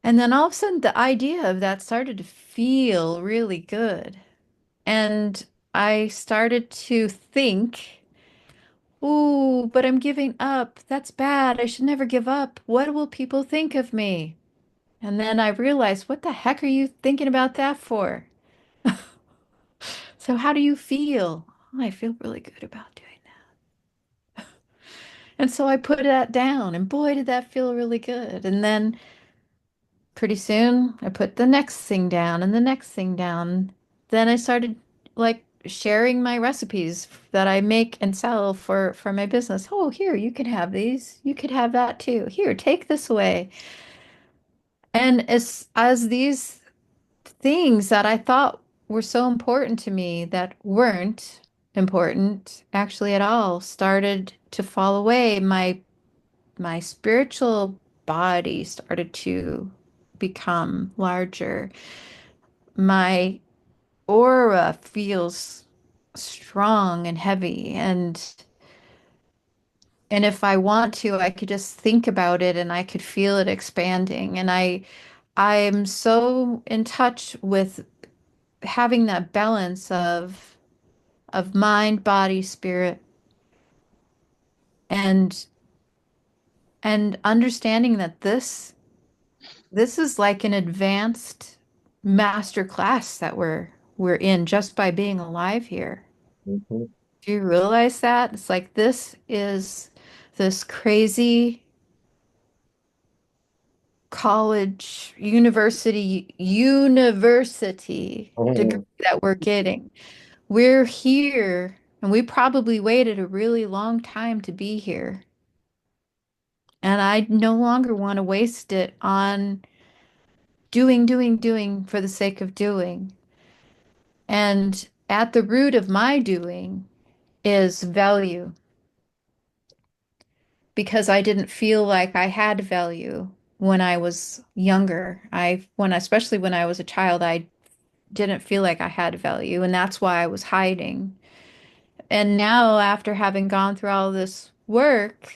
And then all of a sudden the idea of that started to feel really good. And I started to think, ooh, but I'm giving up. That's bad. I should never give up. What will people think of me? And then I realized, what the heck are you thinking about that for? So how do you feel? "Oh, I feel really good about doing that." And so I put that down, and boy, did that feel really good. And then pretty soon I put the next thing down and the next thing down. Then I started like sharing my recipes that I make and sell for my business. Oh, here, you can have these. You could have that too. Here, take this away. And as these things that I thought were so important to me that weren't important actually at all started to fall away. My spiritual body started to become larger. My aura feels strong and heavy and if I want to, I could just think about it and I could feel it expanding. And I'm so in touch with having that balance of mind, body, spirit, and and understanding that this is like an advanced master class that we're in just by being alive here. Mhm. Do you realize that? It's like this is this crazy college, university degree Mhm. that we're getting. We're here and we probably waited a really long time to be here. And I no longer want to waste it on doing for the sake of doing. And at the root of my doing is value because I didn't feel like I had value when I was younger. Especially when I was a child, I didn't feel like I had value, and that's why I was hiding. And now, after having gone through all this work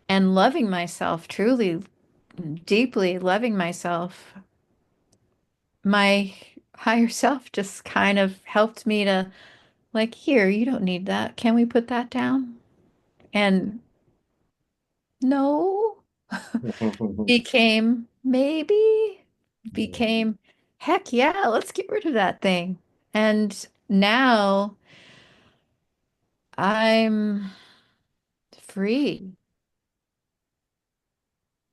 and loving myself, truly, deeply loving myself, my higher self just kind of helped me to, like, here, you don't need that. Can we put that down? And no, became maybe, became heck yeah, let's get rid of that thing. And now I'm free.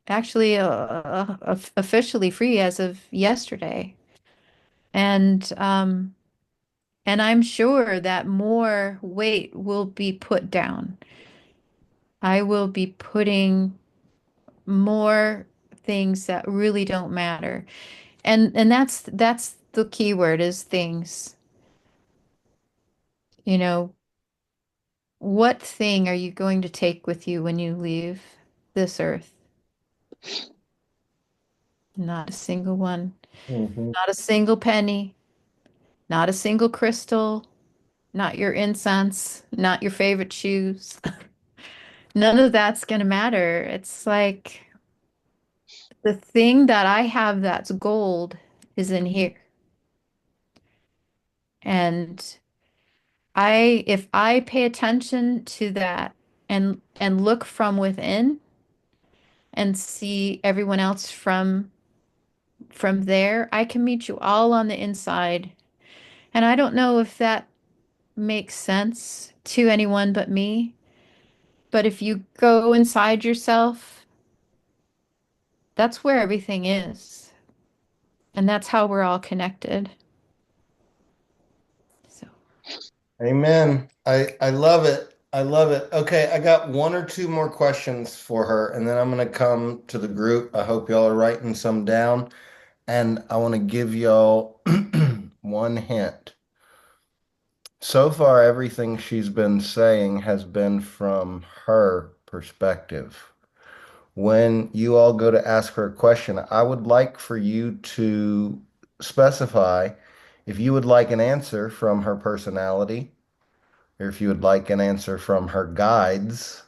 Actually, officially free as of yesterday. And and I'm sure that more weight will be put down. I will be putting more things that really don't matter. And that's the key word is things. You know, what thing are you going to take with you when you leave this earth? Not a single one. Mhm. Not a single penny. Not a single crystal. Not your incense. Not your favorite shoes. None of that's going to matter. It's like the thing that I have that's gold is in here. And if I pay attention to that and look from within and see everyone else from there, I can meet you all on the inside. And I don't know if that makes sense to anyone but me, but if you go inside yourself, that's where everything is. And that's how we're all connected. So, Amen. I love it. I love it. Okay, I got one or two more questions for her, and then I'm gonna come to the group. I hope y'all are writing some down, and I want to give y'all one hint. So far, everything she's been saying has been from her perspective. When you all go to ask her a question, I would like for you to specify if you would like an answer from her personality, or if you would like an answer from her guides,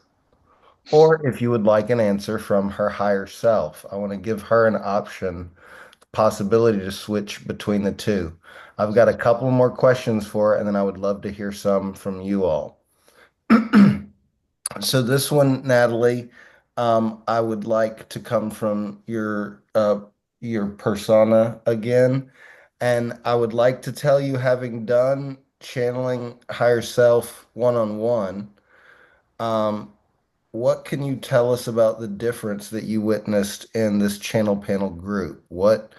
or if you would like an answer from her higher self. I want to give her an option, possibility to switch between the two. I've got a couple more questions for her, and then I would love to hear some from you all. So this one, Natalie, I would like to come from your persona again, and I would like to tell you, having done channeling higher self one-on-one, um, what can you tell us about the difference that you witnessed in this channel panel group? What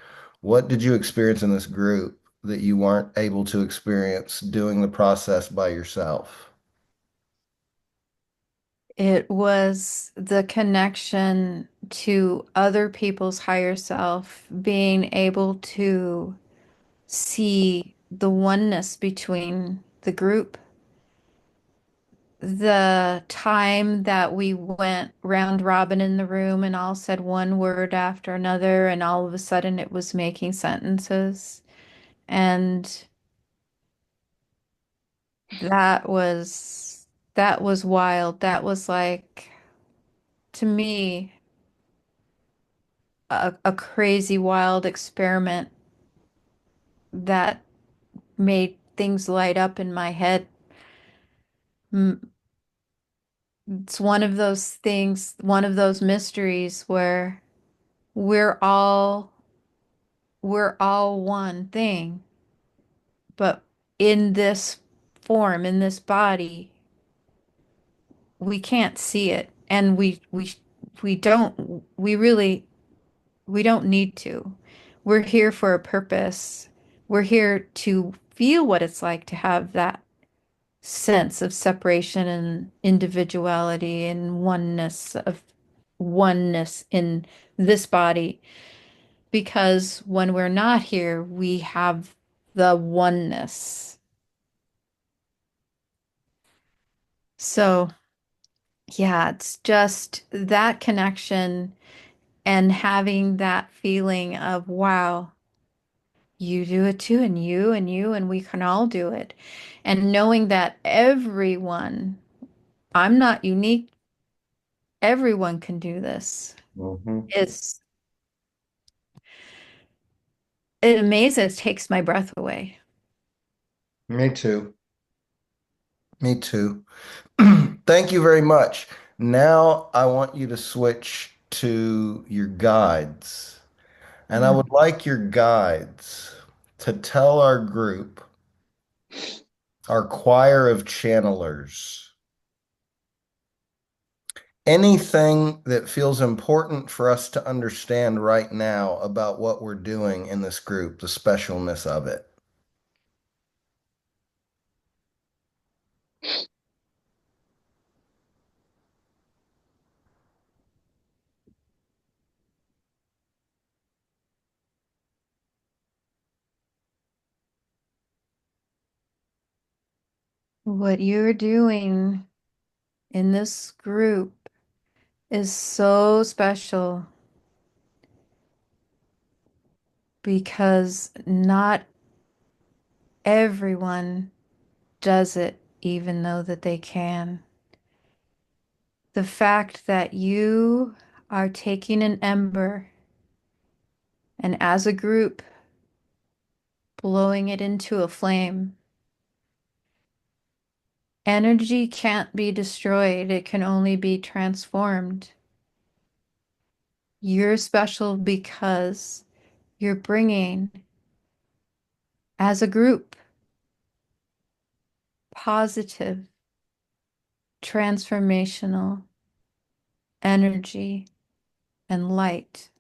did you experience in this group that you weren't able to experience doing the process by yourself? It was the connection to other people's higher self, being able to see the oneness between the group. The time that we went round robin in the room and all said one word after another, and all of a sudden it was making sentences. And that that was wild. That was like, to me, a crazy wild experiment that made things light up in my head. It's one of those things, one of those mysteries where we're all we're all one thing, but in this form, in this body, we can't see it, and we don't need to. We're here for a purpose. We're here to feel what it's like to have that sense of separation and individuality and oneness in this body. Because when we're not here, we have the oneness. So, yeah, it's just that connection and having that feeling of, wow, you do it too, and you, and we can all do it. And knowing that everyone, I'm not unique, everyone can do this. Mhm. It's, it amazes, takes my breath away. Me too. Me too. Thank you very much. Now I want you to switch to your guides. And I would like your guides to tell our group, our choir of channelers, anything that feels important for us to understand right now about what we're doing in this group, the specialness of it. What you're doing in this group is so special because not everyone does it even though that they can. The fact that you are taking an ember and as a group blowing it into a flame. Energy can't be destroyed, it can only be transformed. You're special because you're bringing, as a group, positive, transformational energy and light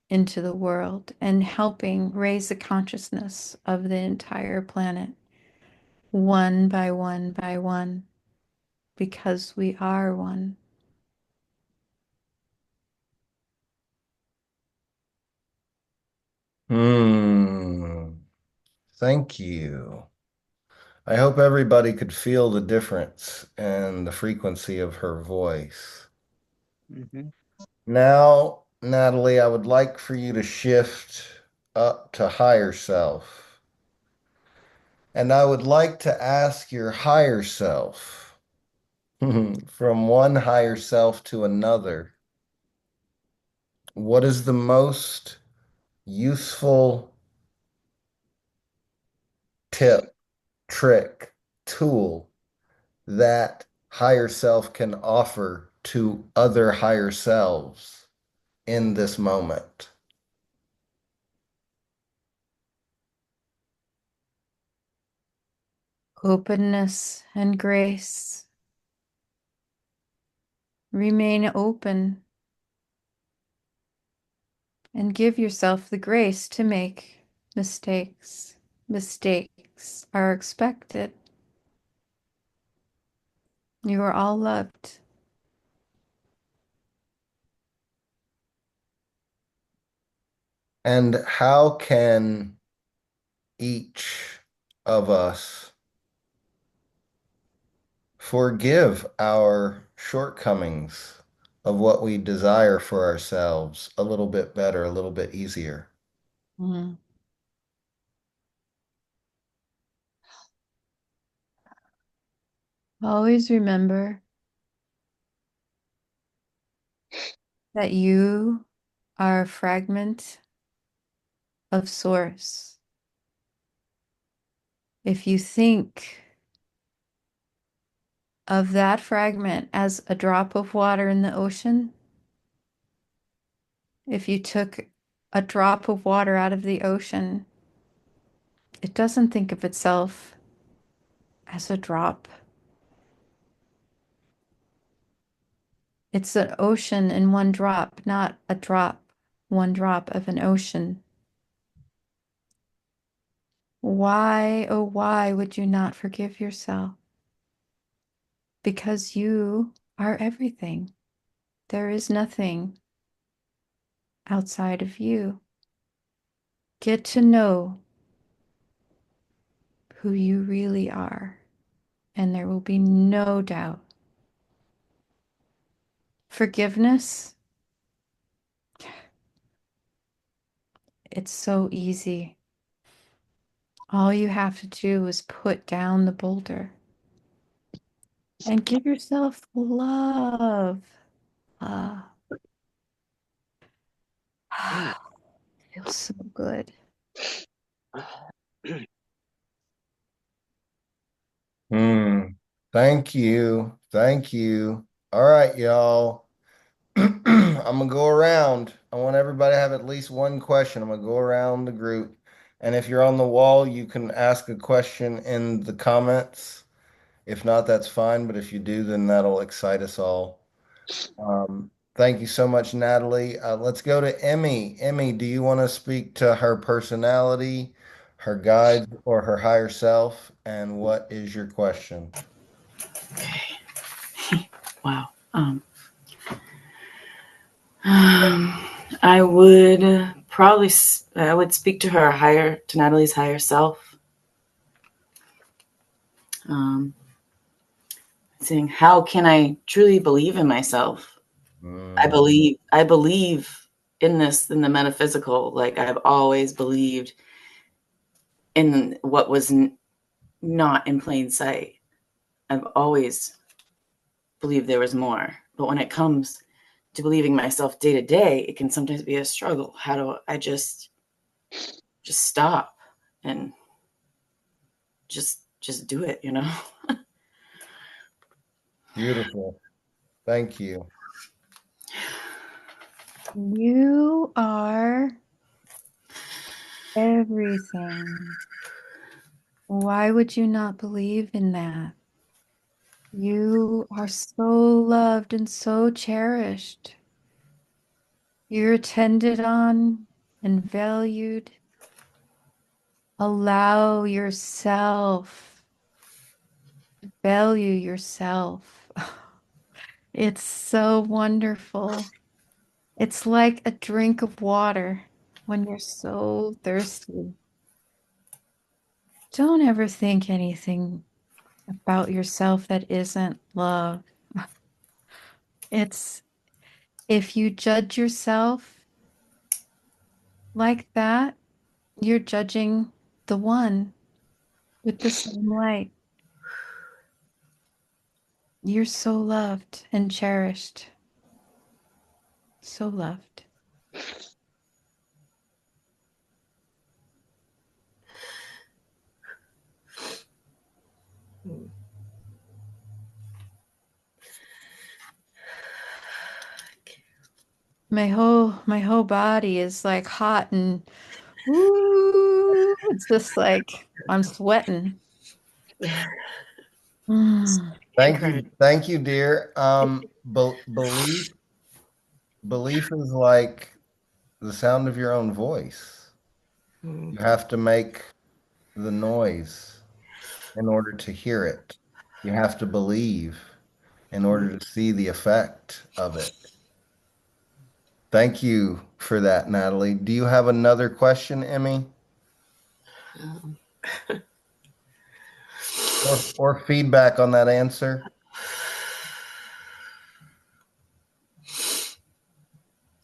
into the world and helping raise the consciousness of the entire planet, one by one by one, because we are one. Hmm. Thank you. I hope everybody could feel the difference in the frequency of her voice. Mhm. Now, Natalie, I would like for you to shift up to higher self. And I would like to ask your higher self, from one higher self to another, what is the most useful tip, trick, tool that higher self can offer to other higher selves in this moment? Openness and grace. Remain open and give yourself the grace to make mistakes. Mistakes are expected. You are all loved. And how can each of us forgive our shortcomings of what we desire for ourselves a little bit better, a little bit easier? Mm. Always remember that you are a fragment of source. If you think of that fragment as a drop of water in the ocean, if you took a drop of water out of the ocean, it doesn't think of itself as a drop. It's an ocean in one drop, not a drop, one drop of an ocean. Why, oh, why would you not forgive yourself? Because you are everything. There is nothing outside of you. Get to know who you really are, and there will be no doubt. Forgiveness, it's so easy. All you have to do is put down the boulder and give yourself love. Ah, feels so good. Hmm. Thank you. Thank you. All right, y'all. I'm gonna go around. I want everybody to have at least one question. I'm gonna go around the group. And if you're on the wall, you can ask a question in the comments. If not, that's fine. But if you do, then that'll excite us all. Thank you so much, Natalie. Let's go to Emmy. Emmy, do you want to speak to her personality, her guide, or her higher self? And what is your question? Wow. I would probably I would speak to Natalie's higher self, um, saying, "How can I truly believe in myself? Mm, I believe in the metaphysical. Like I've always believed in what was not in plain sight. I've always believed there was more. But when it comes to believing myself day to day, it can sometimes be a struggle. How do I just stop and just do it, you know?" beautiful. Thank you. You are everything. Why would you not believe in that? You are so loved and so cherished. You're tended on and valued. Allow yourself, value yourself. It's so wonderful. It's like a drink of water when you're so thirsty. don't ever think anything about yourself that isn't love. It's if you judge yourself like that, you're judging the one with the same light. You're so loved and cherished. So loved. My whole body is like hot and ooh, it's just like I'm sweating. Mm. Encourage. Thank you, dear. Belief is like the sound of your own voice. Mm. You have to make the noise in order to hear it. You have to believe in order to see the effect of it. Thank you for that, Natalie. Do you have another question, Emmy? Um, Or feedback on that answer?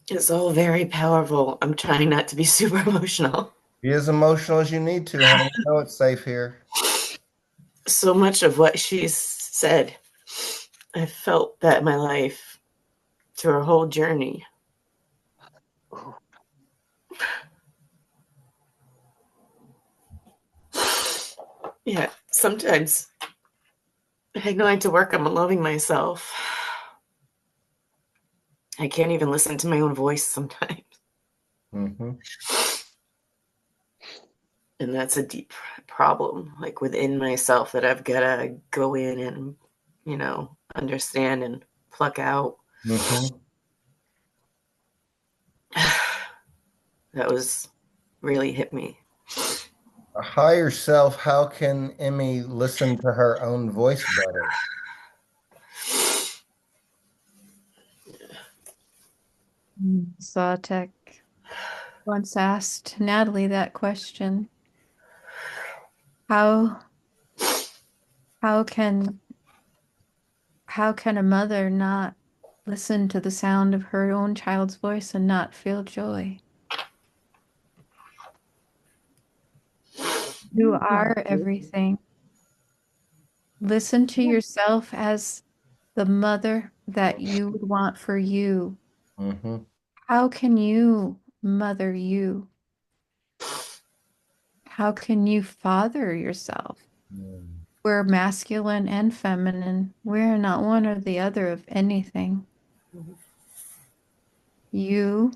It's all very powerful. I'm trying not to be super emotional. Be as emotional as you need to, honey. You know it's safe here. So much of what she's said, I felt that in my life through her whole journey. Yeah, sometimes I go into work, I'm loving myself. I can't even listen to my own voice sometimes. Mm-hmm. And that's a deep problem, like within myself, that I've got to go in and, understand and pluck out. Mm-hmm. That was really hit me. A higher self, how can Emmy listen to her own voice better? Sawtech once asked Natalie that question. How how can how can a mother not listen to the sound of her own child's voice and not feel joy? You are everything. Listen to yourself as the mother that you would want for you. Mm-hmm. How can you mother you? How can you father yourself? We're masculine and feminine. We're not one or the other of anything. You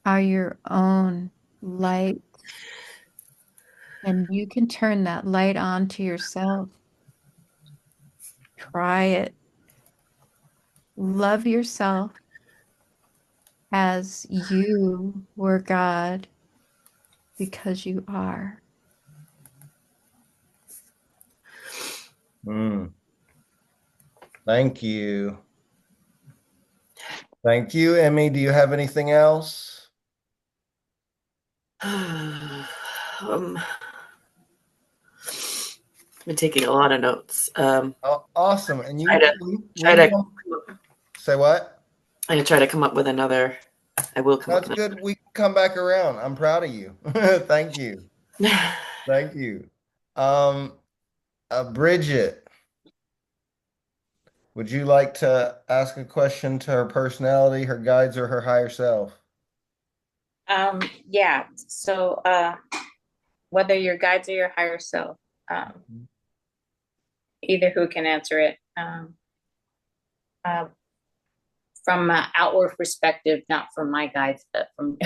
are your own light, and you can turn that light on to yourself. Try it. Love yourself as you were God because you are. Mm. Thank you. Thank you, Emmy. Do you have anything else? I've been taking a lot of notes. Oh, awesome. And Try to we try to can say what? I'm gonna try to come up with another. I will come up That's with good. We can come back around. I'm proud of you. Thank you. another. Thank you. Um, Bridget, would you like to ask a question to her personality, her guides, or her higher self? Yeah. So, whether your guides or your higher self, um, either who can answer it. Uh, from an outward perspective, not from my guides, but from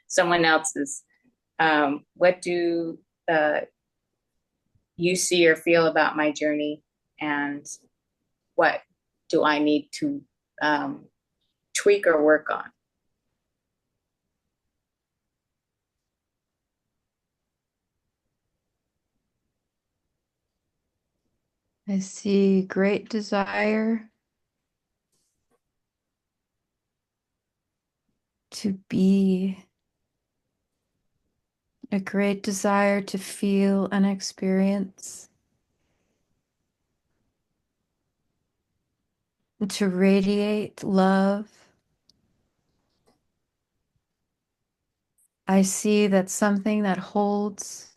someone else's. What do uh, you see or feel about my journey, and what do I need to um, tweak or work on? I see great desire to be a great desire to feel and experience, to radiate love. I see that something that holds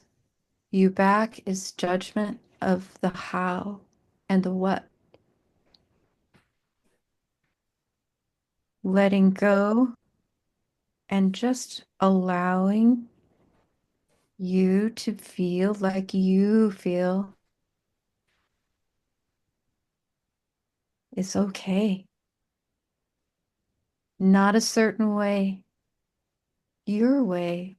you back is judgment of the how and the what. Letting go and just allowing you to feel like you feel is okay. Not a certain way, your way,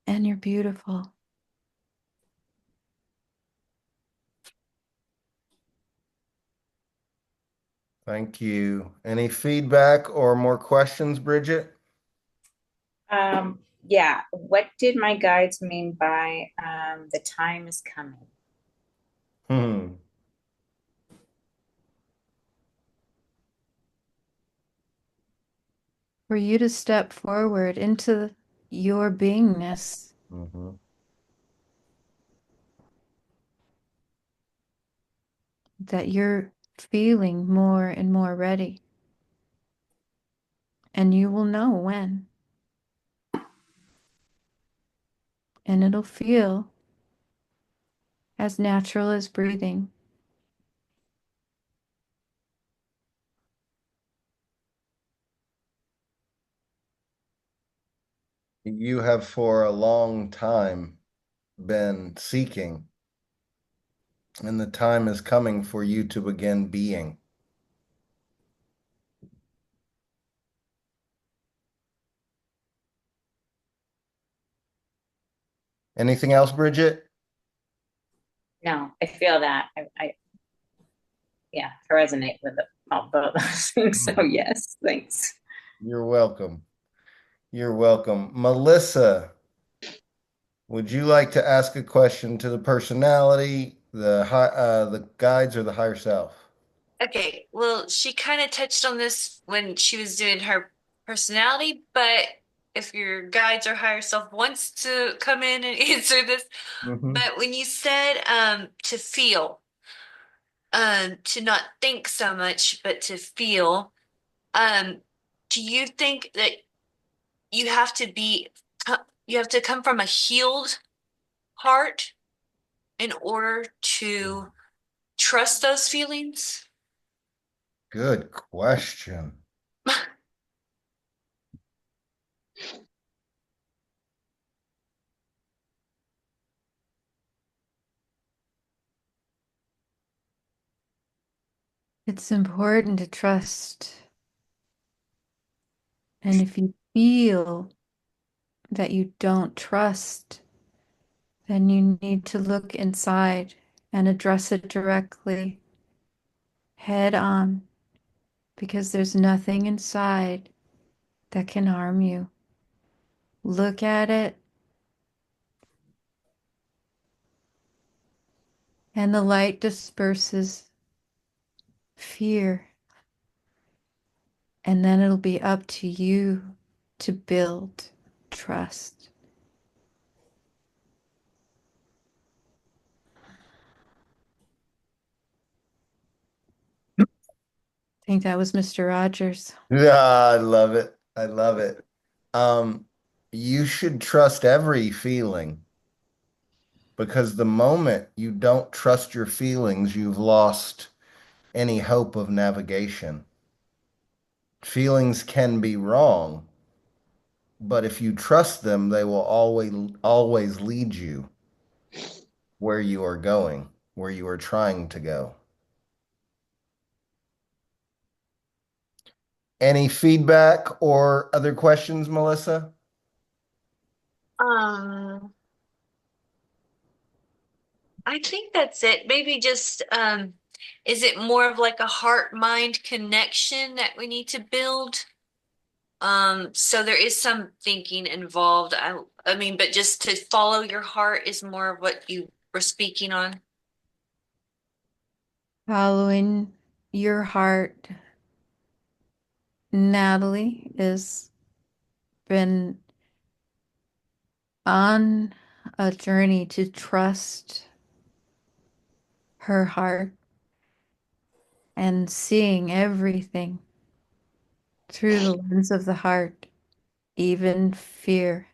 and you're beautiful. Thank you. Any feedback or more questions, Bridget? Yeah. What did my guides mean by the time is coming? Hmm. For you to step forward into your beingness, Mhm. that you're feeling more and more ready. And you will know when. And it'll feel as natural as breathing. You have for a long time been seeking, and the time is coming for you to begin being. Anything else, Bridget? No, I feel that. Yeah, I resonate with all both those things. So yes, thanks. You're welcome. You're welcome. Melissa, would you like to ask a question to the personality, the guides, or the higher self? Okay, well, she kind of touched on this when she was doing her personality, but if your guides or higher self wants to come in and answer this, Mhm. but when you said to feel, to not think so much, but to feel, um, do you think that you have to be you have to come from a healed heart in order to trust those feelings? Good question. It's important to trust. And if you feel that you don't trust, then you need to look inside and address it directly, head on, because there's nothing inside that can harm you. Look at it, and the light disperses fear, and then it'll be up to you to build trust. I think that was Mr. Rogers. Yeah, I love it. I love it. Um, you should trust every feeling because the moment you don't trust your feelings, you've lost any hope of navigation. Feelings can be wrong, but if you trust them, they will always lead you where you are going, where you are trying to go. Any feedback or other questions, Melissa? Um, I think that's it. Maybe just is it more of like a heart-mind connection that we need to build? So there is some thinking involved. I mean, but just to follow your heart is more of what you were speaking on. Following your heart, Natalie, is been on a journey to trust her heart and seeing everything through the lens of the heart, even fear,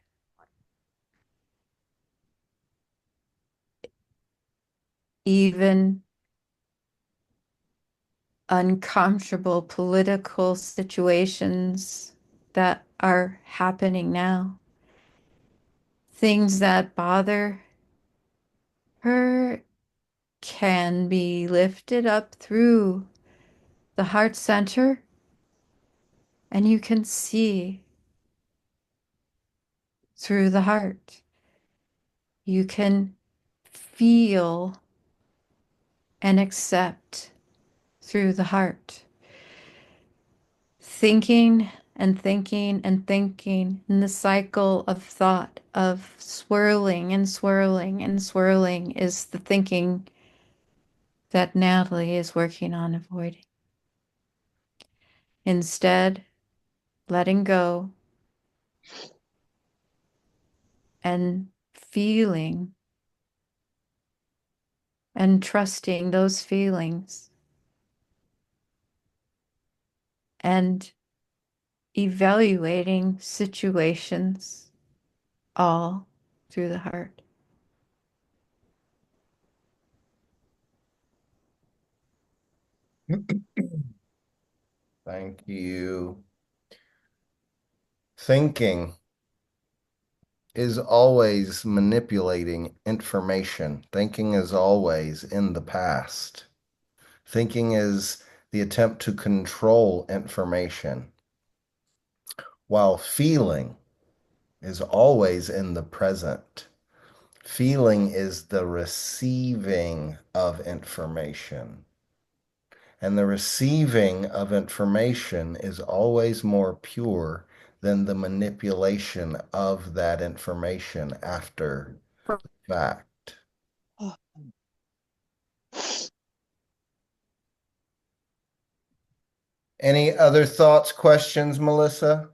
even uncomfortable political situations that are happening now, things that bother her can be lifted up through the heart center, and you can see through the heart. You can feel and accept through the heart. Thinking and thinking and thinking in the cycle of thought of swirling and swirling and swirling is the thinking that Natalie is working on avoiding. Instead, letting go and feeling and trusting those feelings and evaluating situations all through the heart. Thank you. Thinking is always manipulating information. Thinking is always in the past. Thinking is the attempt to control information, while feeling is always in the present. Feeling is the receiving of information. And the receiving of information is always more pure than the manipulation of that information after the fact. Any other thoughts, questions, Melissa?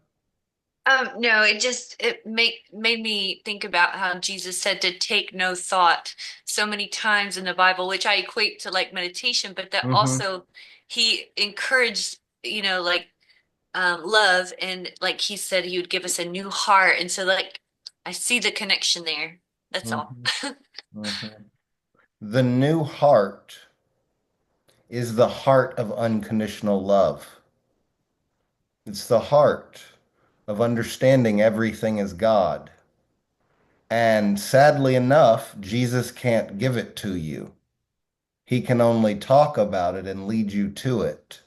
No, it made me think about how Jesus said to take no thought so many times in the Bible, which I equate to like meditation, but that Mm-hmm. also he encouraged, like love, and like he said he would give us a new heart. And so like I see the connection there. That's all. Mm-hmm. Mm-hmm. The new heart is the heart of unconditional love. It's the heart of understanding everything is God. And sadly enough, Jesus can't give it to you. He can only talk about it and lead you to it.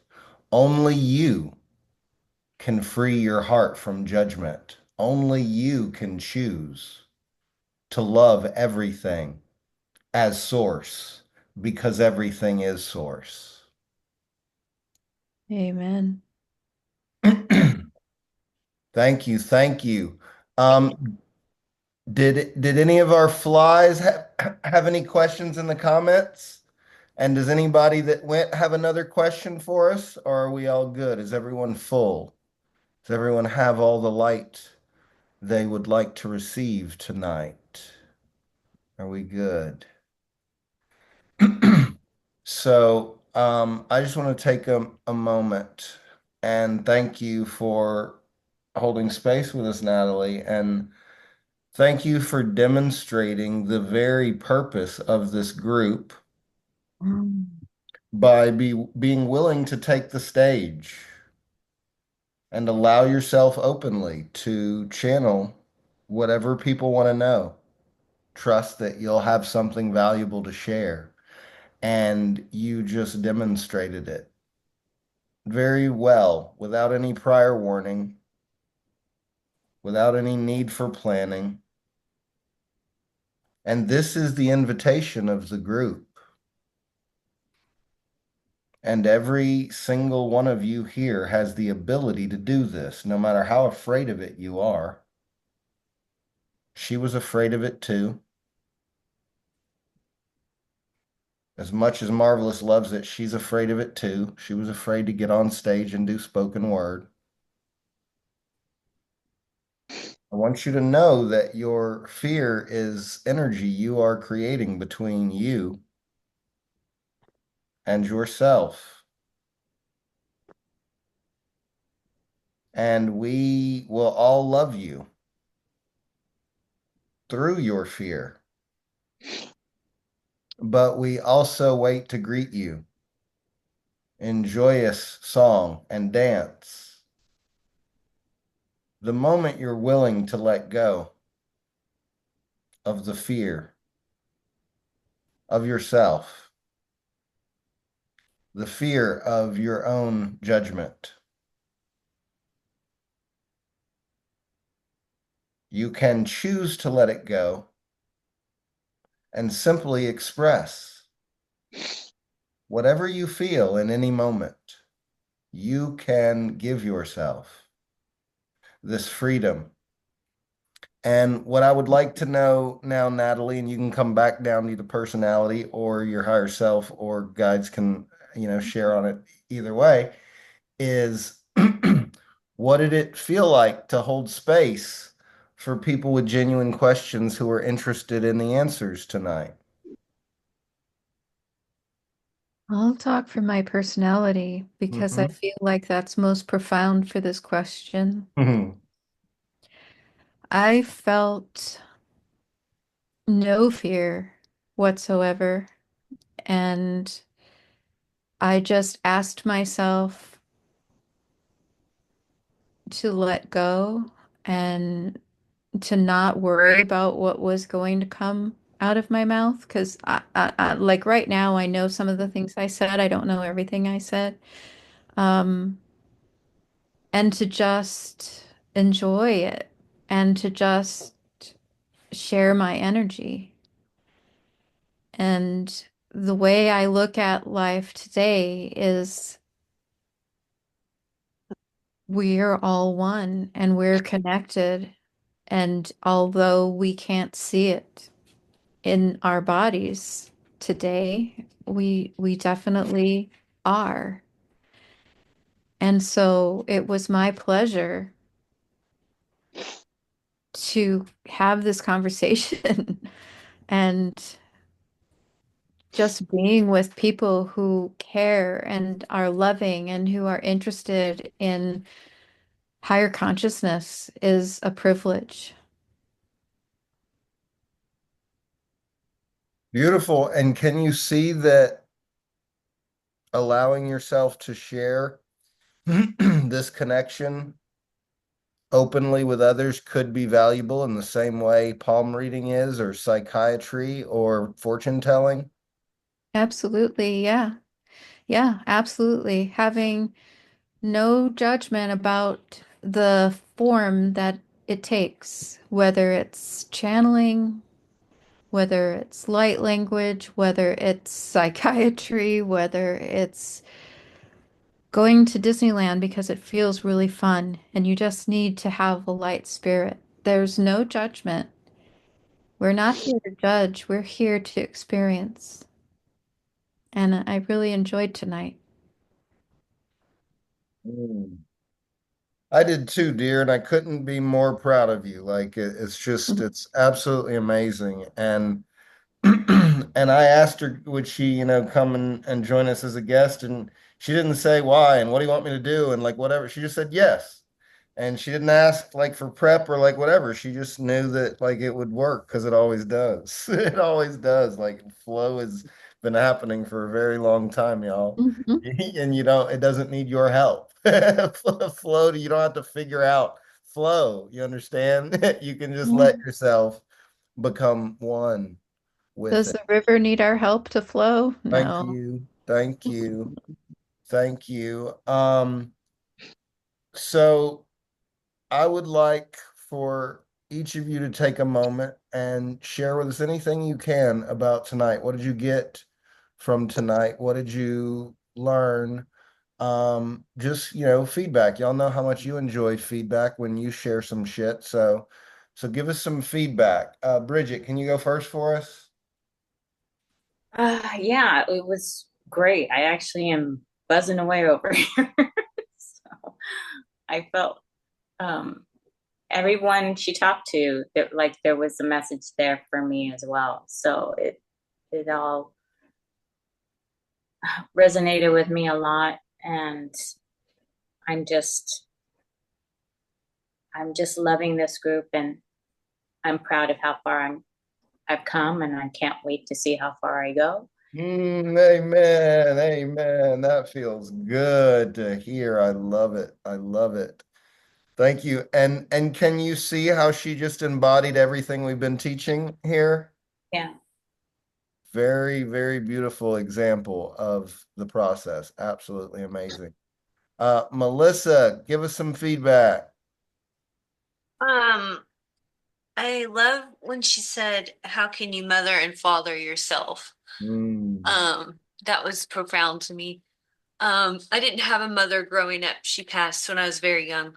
Only you can free your heart from judgment. Only you can choose to love everything as source because everything is source. Amen. Thank you. Thank you. Did any of our flies have any questions in the comments? And does anybody that went have another question for us, or are we all good? Is everyone full? Does everyone have all the light they would like to receive tonight? Are we good? So, I just want to take a moment and thank you for holding space with us, Natalie, and thank you for demonstrating the very purpose of this group by being willing to take the stage and allow yourself openly to channel whatever people want to know. Trust that you'll have something valuable to share. And you just demonstrated it very well without any prior warning, without any need for planning. And this is the invitation of the group. And every single one of you here has the ability to do this, no matter how afraid of it you are. She was afraid of it too. As much as Marvelous loves it, she's afraid of it too. She was afraid to get on stage and do spoken word. I want you to know that your fear is energy you are creating between you and yourself. And we will all love you through your fear, but we also wait to greet you in joyous song and dance. The moment you're willing to let go of the fear of yourself, the fear of your own judgment, you can choose to let it go and simply express whatever you feel in any moment. You can give yourself this freedom. And what I would like to know now, Natalie, and you can come back down to the personality or your higher self, or guides can, share on it either way, is what did it feel like to hold space for people with genuine questions who are interested in the answers tonight? I'll talk for my personality because I Mhm. feel like that's most profound for this question. Mhm. I felt no fear whatsoever. And I just asked myself to let go and to not worry about what was going to come out of my mouth. Because like right now, I know some of the things I said. I don't know everything I said. Um, and to just enjoy it and to just share my energy. And the way I look at life today is we're all one and we're connected. And although we can't see it in our bodies today, we definitely are. And so it was my pleasure to have this conversation and just being with people who care and are loving and who are interested in higher consciousness is a privilege. Beautiful. And can you see that allowing yourself to share this connection openly with others could be valuable in the same way palm reading is, or psychiatry, or fortune telling? Absolutely. Yeah. Yeah, absolutely. Having no judgment about the form that it takes, whether it's channeling, whether it's light language, whether it's psychiatry, whether it's going to Disneyland because it feels really fun and you just need to have a light spirit. There's no judgment. We're not here to judge, we're here to experience. And I really enjoyed tonight. Mm. I did too, dear, and I couldn't be more proud of you. Like it's just, it's absolutely amazing. And and I asked her, would she, come and join us as a guest? And she didn't say why and what do you want me to do and like whatever. She just said yes. And she didn't ask like for prep or like whatever. She just knew that like it would work because it always does. It always does. Like flow has been happening for a very long time, y'all. Mhm. And it doesn't need your help. Flow, you don't have to figure out flow. You understand? You can just let Yeah. yourself become one with Does it. the river need our help to flow? Thank No. you. Thank you. Thank you. So I would like for each of you to take a moment and share with us anything you can about tonight. What did you get from tonight? What did you learn? Just, feedback. Y'all know how much you enjoy feedback when you share some shit. So give us some feedback. Bridget, can you go first for us? Yeah, it was great. I actually am buzzing away over here. So I felt um everyone she talked to, like there was a message there for me as well. So it all resonated with me a lot, and I'm just I'm just loving this group, and I'm proud of how far I've come, and I can't wait to see how far I go. Amen. Amen. That feels good to hear. I love it. I love it. Thank you. And can you see how she just embodied everything we've been teaching here? Yeah. Very, very beautiful example of the process. Absolutely amazing. Melissa, give us some feedback. Um, I love when she said, "How can you mother and father yourself?" Mm, That was profound to me. I didn't have a mother growing up. She passed when I was very young.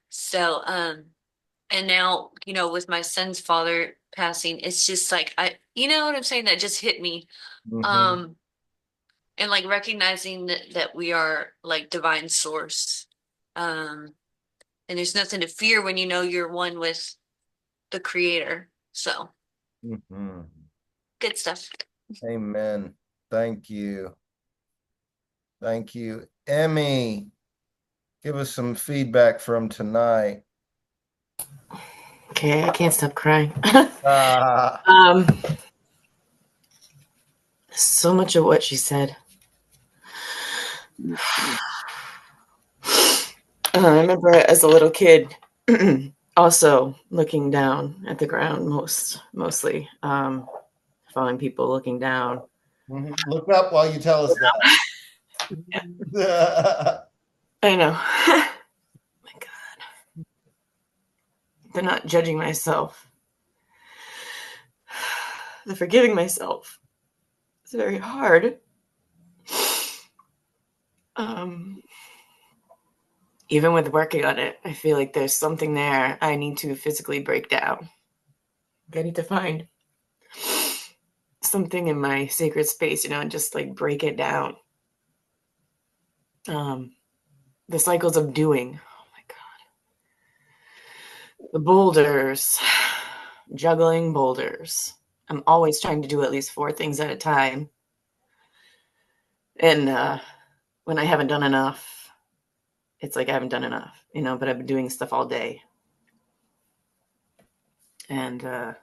So, and now, with my son's father passing, it's just like you know what I'm saying? That just hit me. mhm, Um, and like recognizing that we are like divine source. Um, and there's nothing to fear when you know you're one with the creator. So mhm. good stuff. Amen. Thank you. Thank you. Emmy, give us some feedback from tonight. Okay, I can't stop crying. Ah, um, so much of what she said. I remember as a little kid, also looking down at the ground, mostly, following people looking down. mhm. Look up while you tell us that. I know. My God, they're not judging myself. They're forgiving myself. It's very hard. Um, Even with working on it, I feel like there's something there I need to physically break down. I need to find something in my sacred space, and just like break it down. Um, the cycles of doing. Oh my God. The boulders, juggling boulders. I'm always trying to do at least 4 things at a time. And when I haven't done enough, it's like I haven't done enough, but I've been doing stuff all day. And the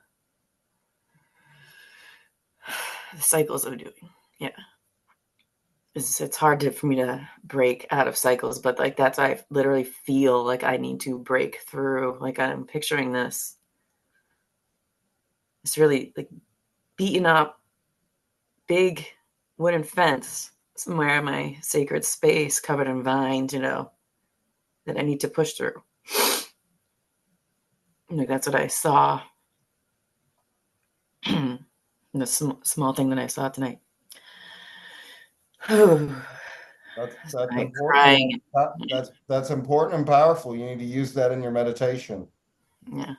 cycles of doing. Yeah. It's hard for me to break out of cycles, but like that's I literally feel like I need to break through. Like I'm picturing this. It's really like beaten up, big wooden fence somewhere in my sacred space covered in vines, that I need to push through. Like that's what I saw. The small thing that I saw tonight. That's I'm important. crying. That's important and powerful. You need to use that in your meditation. Yeah.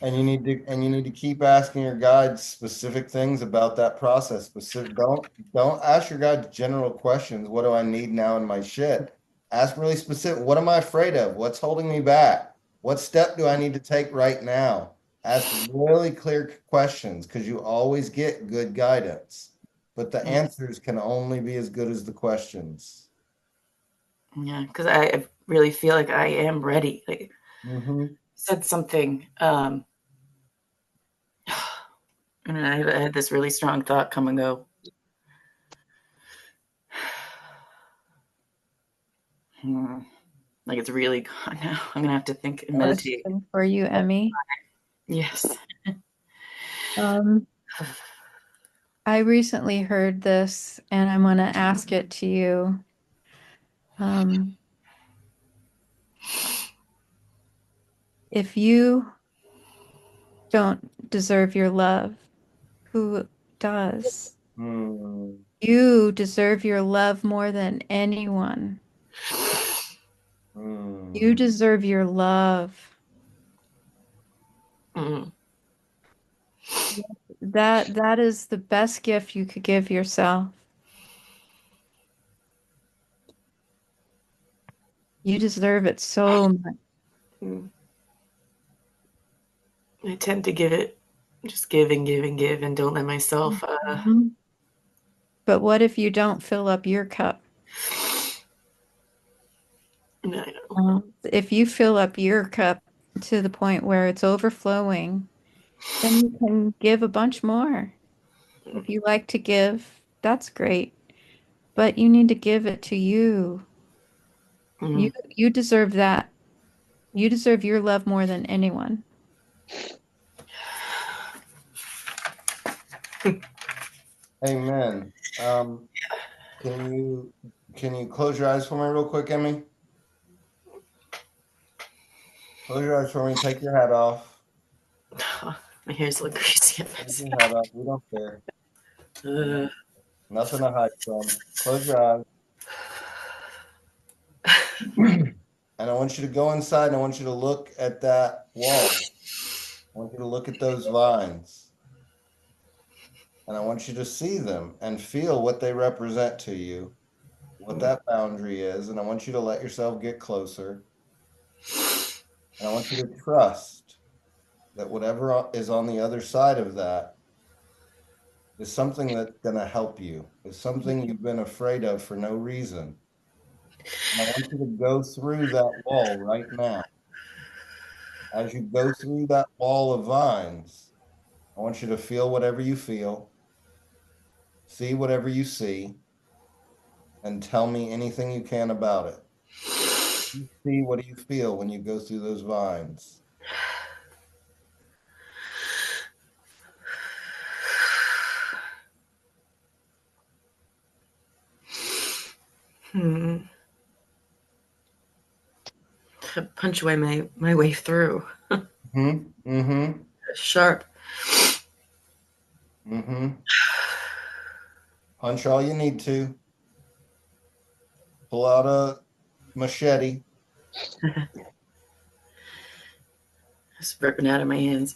And you need to keep asking your guides specific things about that process. Specific, don't ask your guides general questions. What do I need now in my shit? Ask really specific. What am I afraid of? What's holding me back? What step do I need to take right now? Ask really clear questions because you always get good guidance, but the Yeah. answers can only be as good as the questions. Yeah. Because I really feel like I am ready. Like Mm-hmm. said something. And I had this really strong thought come and go. Like it's really gone now. I'm gonna have to think and meditate. Question for you, Emmy. Yes. Um, I recently heard this and I'm going to ask it to you. Um, if you don't deserve your love, who does? Mm-hmm. You deserve your love more than anyone. You deserve your love. Mm. That is the best gift you could give yourself. You deserve it so much. Mm. I tend to just give and give and give and don't let myself. Mhm. But what if you don't fill up your cup? No, I know. If you fill up your cup to the point where it's overflowing, then you can give a bunch more. If you like to give, that's great. But you need to give it to you. You Mm. you deserve that. You deserve your love more than anyone. Amen. Can you close your eyes for me real quick, Emmy? Close your eyes for me. Take your hat off. My hair's look crazy. Take your hat off. We don't care. Uh, Nothing to hide from. Close your eyes. And I want you to go inside and I want you to look at that wall. I want you to look at those vines. And I want you to see them and feel what they represent to you, what that boundary is. And I want you to let yourself get closer. And I want you to trust that whatever is on the other side of that is something that's going to help you, is something you've been afraid of for no reason. And I want you to go through that wall right now. As you go through that wall of vines, I want you to feel whatever you feel, see whatever you see, and tell me anything you can about it. You see, what do you feel when you go through those vines? hmm. Punch away my way through. Mm-hmm. Mm-hmm. Sharp. Mm-hmm. Punch all you need to. Pull out a machete. It's ripping out of my hands.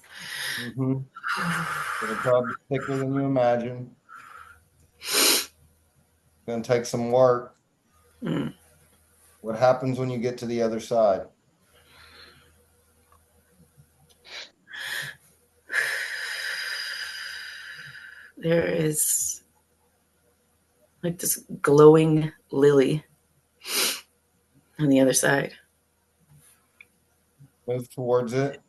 Mm-hmm. It'll probably be thicker than you imagine. Gonna take some work. Mm. What happens when you get to the other side? There is like this glowing lily on the other side. Move towards it.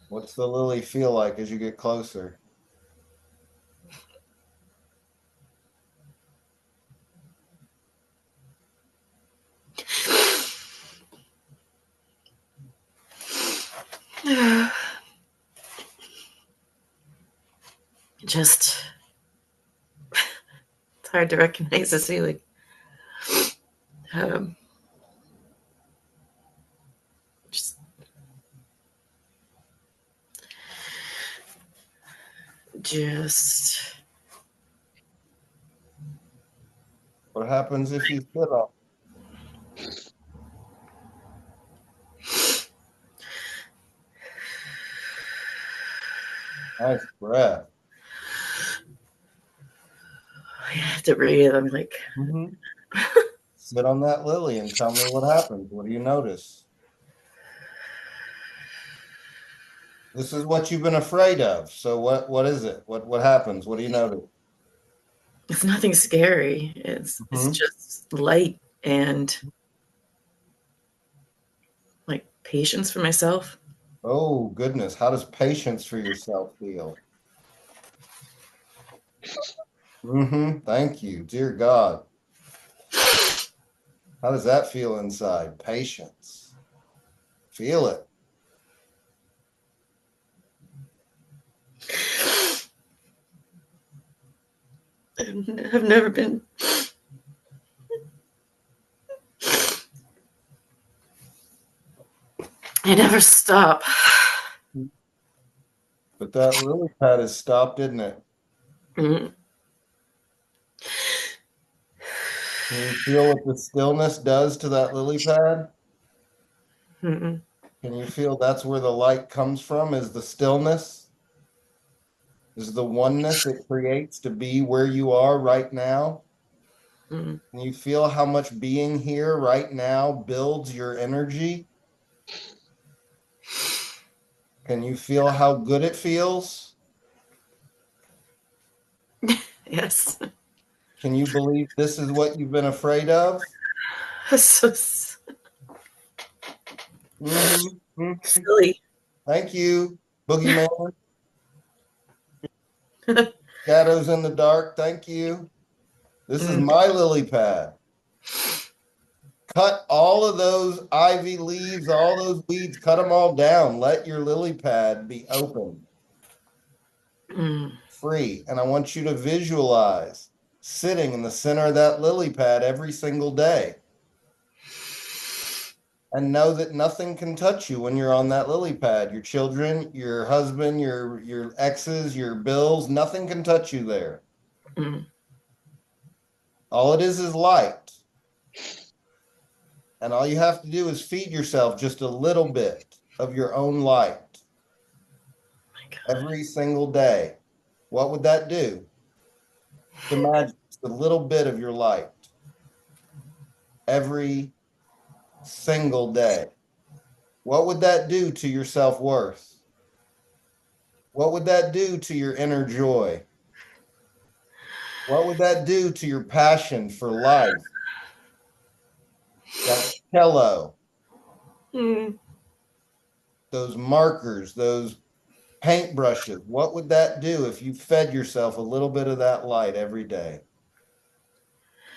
What's the lily feel like as you get closer? Just, it's hard to recognize the ceiling. Um, just, just, What happens if you sit up? Nice breath. I have to breathe. I'm like, Mm-hmm. Sit on that lily and tell me what happens. What do you notice? This is what you've been afraid of. So what is it? What happens? What do you notice? it's nothing scary. It's Mm-hmm. just light and like patience for myself. Oh goodness, how does patience for yourself feel? Mm-hmm. Thank you, dear God. How does that feel inside? Patience. Feel it. I've never been. I never stop. But that lily pad has stopped, didn't it? Mm. Can you feel what the stillness does to that lily pad? Mm-mm. Can you feel that's where the light comes from? Is the stillness? Is the oneness it creates to be where you are right now? Mm. Can you feel how much being here right now builds your energy? Can you feel how good it feels? Yes. Can you believe this is what you've been afraid of? So Mm-hmm. silly. Thank you, Boogeyman. Shadows in the dark. Thank you. This is my lily pad. Cut all of those ivy leaves, all those weeds, cut them all down. Let your lily pad be open, free. And I want you to visualize sitting in the center of that lily pad every single day. And know that nothing can touch you when you're on that lily pad. Your children, your husband, your exes, your bills, nothing can touch you there. All it is light. And all you have to do is feed yourself just a little bit of your own light every single day. What would that do? Imagine just a little bit of your light every single day. What would that do to your self-worth? What would that do to your inner joy? What would that do to your passion for life? That cello, those markers, those paintbrushes, what would that do if you fed yourself a little bit of that light every day?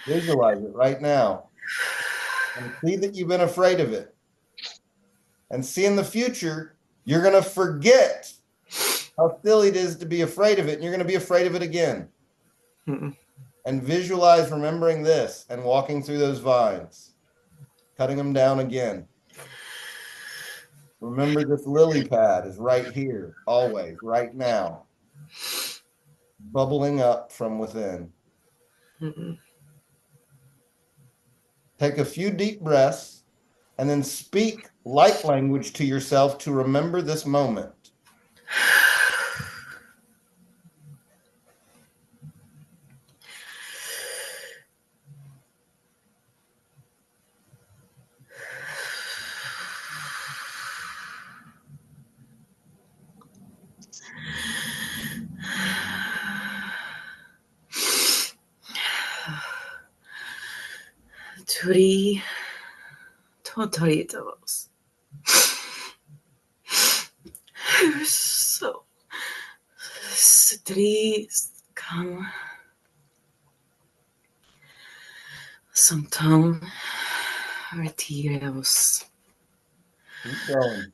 Visualize it right now and see that you've been afraid of it. And see in the future, you're going to forget how silly it is to be afraid of it, and you're going to be afraid of it again. And visualize remembering this and walking through those vines, cutting them down again. Remember, this lily pad is right here, always, right now, bubbling up from within. Take a few deep breaths and then speak light language to yourself to remember this moment. Turi Totoritos. So Stris come somtom retiros. Keep going.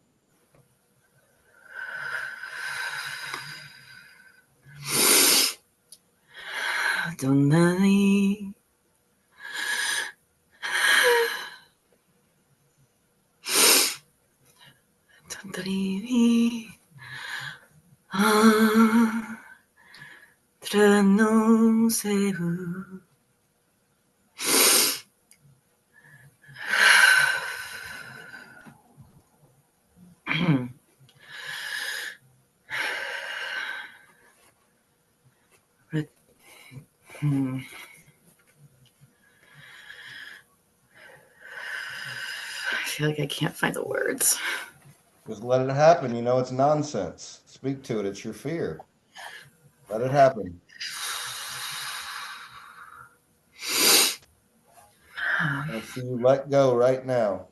Donai Tantarivi Trano Sevu. I feel like I can't find the words. Just let it happen. You know it's nonsense. Speak to it. It's your fear. Let it happen. I see you let go right now.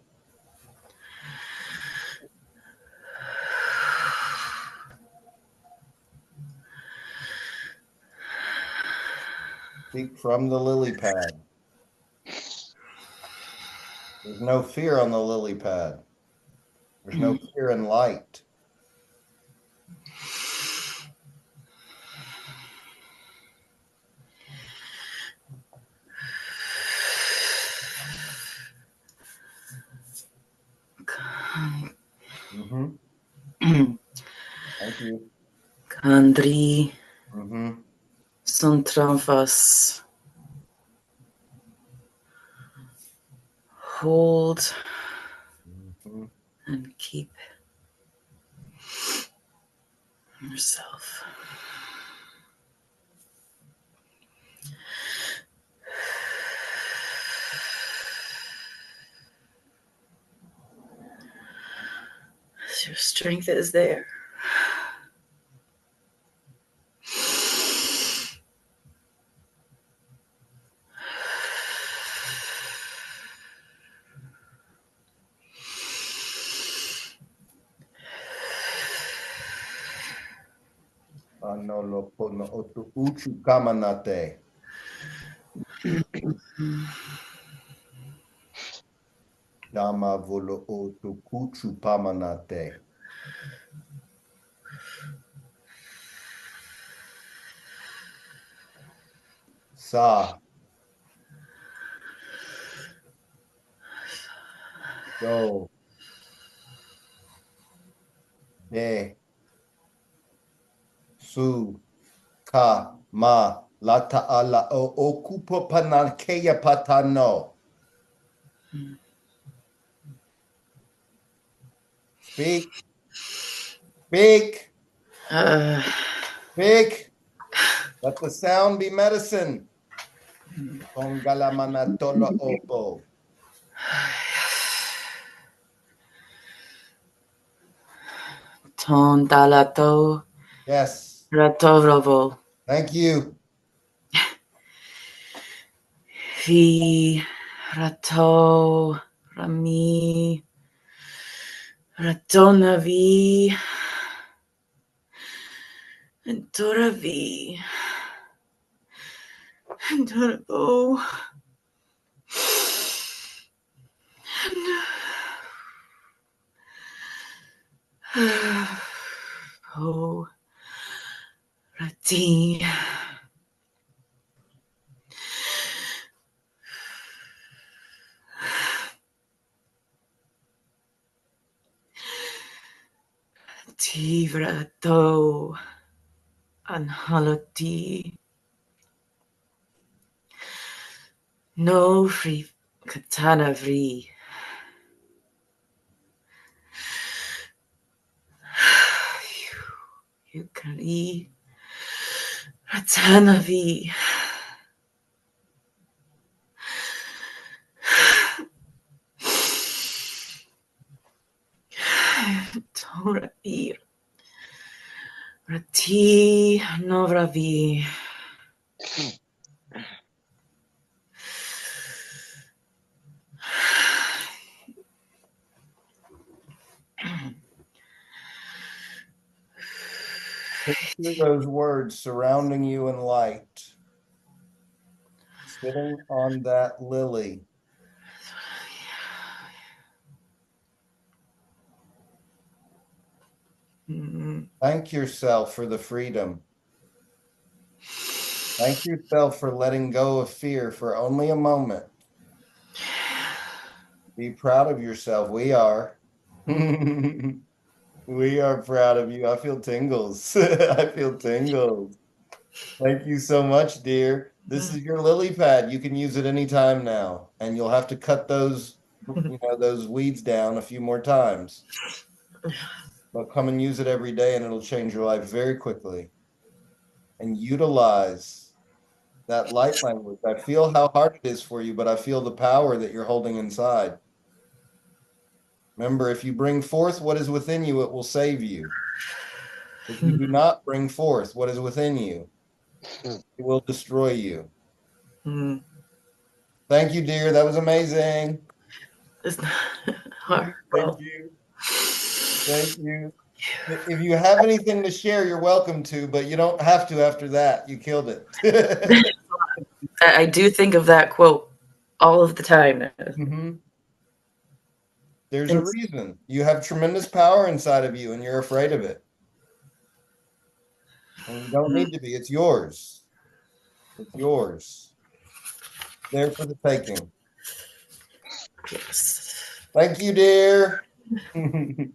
Speak from the lily pad. There's no fear on the lily pad. There's no fear in light. Mm-hmm. Thank you. Kandri Mm-hmm. Suntramfas. Hold Mm-hmm. and keep yourself. strength is there. Anolo pono otu uchu kamanate. Dama volo otu kuchu pamanate. Sa. Do. De. Su. Ka. Ma. Lata ala o okupo panakeya patano. Speak. Speak. Speak. Let the sound be medicine. Tongala manatola opo. Ton dalato Yes. ratorovo. Thank you. Vi rato rami ratonavi entoravi entorabo. Oh, rati. Tivrato anhalati. No free katana vri. Yukari ratanavi. Toravi. Rati novravi. Picture those words surrounding you in light, sitting on that lily. Thank yourself for the freedom. Thank yourself for letting go of fear for only a moment. Be proud of yourself. We are. We are proud of you. I feel tingles. I feel tingles. Thank you so much, dear. This is your lily pad. You can use it anytime now, and you'll have to cut those weeds down a few more times. But come and use it every day, and it'll change your life very quickly. And utilize that light language. I feel how hard it is for you, but I feel the power that you're holding inside. Remember, if you bring forth what is within you, it will save you. If you do not bring forth what is within you, it will destroy you. Thank you, dear. That was amazing. It's not hard. Thank you. Thank you. If you have anything to share, you're welcome to, but you don't have to after that. You killed it. I do think of that quote all of the time. There's a reason. You have tremendous power inside of you, and you're afraid of it. And you don't need to be. It's yours. It's yours. There for the taking. Yes. Thank you, dear. Thank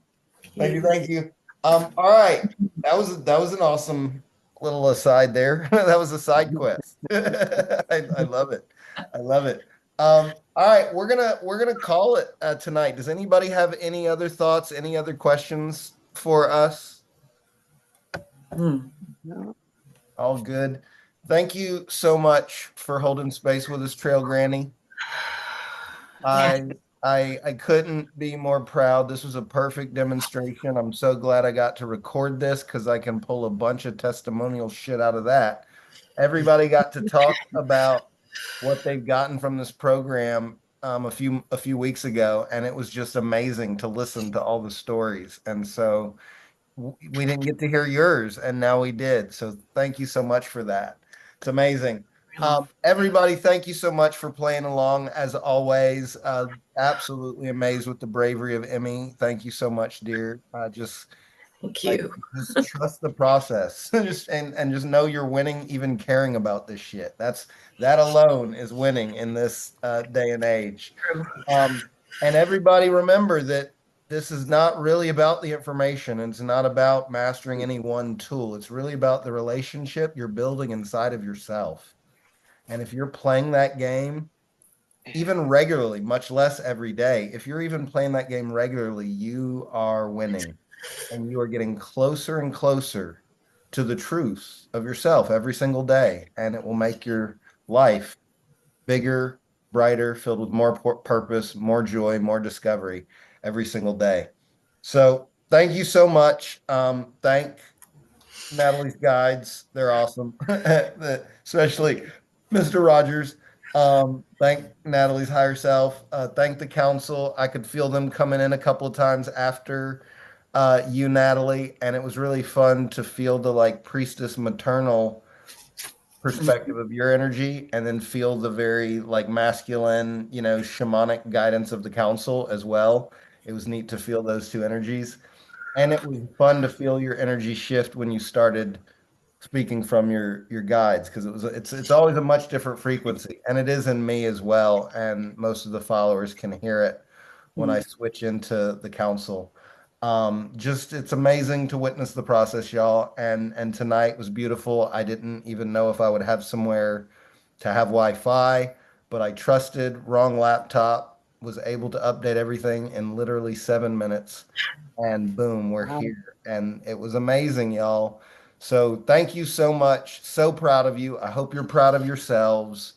you, thank you. All right. That was an awesome little aside there. That was a side quest. I love it. I love it. All right, we're gonna call it tonight. Does anybody have any other thoughts, any other questions for us? All good. Thank you so much for holding space with us, Trail Granny. I I couldn't be more proud. This was a perfect demonstration. I'm so glad I got to record this because I can pull a bunch of testimonial shit out of that. Everybody got to talk about what they've gotten from this program a few weeks ago, and it was just amazing to listen to all the stories. And so we didn't get to hear yours, and now we did. So thank you so much for that. It's amazing. Everybody, thank you so much for playing along as always. Absolutely amazed with the bravery of Emmy. Thank you so much, dear. Thank Like you. just trust the process. And just know you're winning, even caring about this shit. That alone is winning in this day and age. And everybody remember that this is not really about the information. It's not about mastering any one tool. It's really about the relationship you're building inside of yourself. And if you're playing that game, even regularly, much less every day, if you're even playing that game regularly, you are winning and you are getting closer and closer to the truth of yourself every single day. And it will make your life bigger, brighter, filled with more purpose, more joy, more discovery every single day. So thank you so much. Thank Natalie's guides. They're awesome, especially Mr. Rogers. Thank Natalie's higher self. Thank the council. I could feel them coming in a couple of times after you, Natalie, and it was really fun to feel the like priestess maternal perspective of your energy and then feel the very like masculine, shamanic guidance of the council as well. It was neat to feel those two energies. And it was fun to feel your energy shift when you started speaking from your guides because it's always a much different frequency and it is in me as well and most of the followers can hear it when I switch into the council. Just it's amazing to witness the process, y'all. And tonight was beautiful. I didn't even know if I would have somewhere to have Wi-Fi, but I trusted, wrong laptop, was able to update everything in literally 7 minutes, and boom, we're Wow. here. And it was amazing, y'all. So thank you so much. So proud of you. I hope you're proud of yourselves.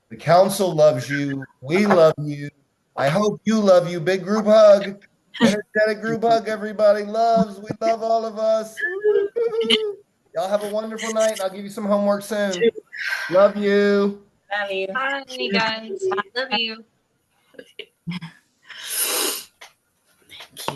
The council loves you. We love you. I hope you love you. Big group hug. Energetic group hug, everybody loves. We love all of us. Woo-hoo. Y'all have a wonderful night. I'll give you some homework soon. Love you. Love you. Hi, guys. Love you.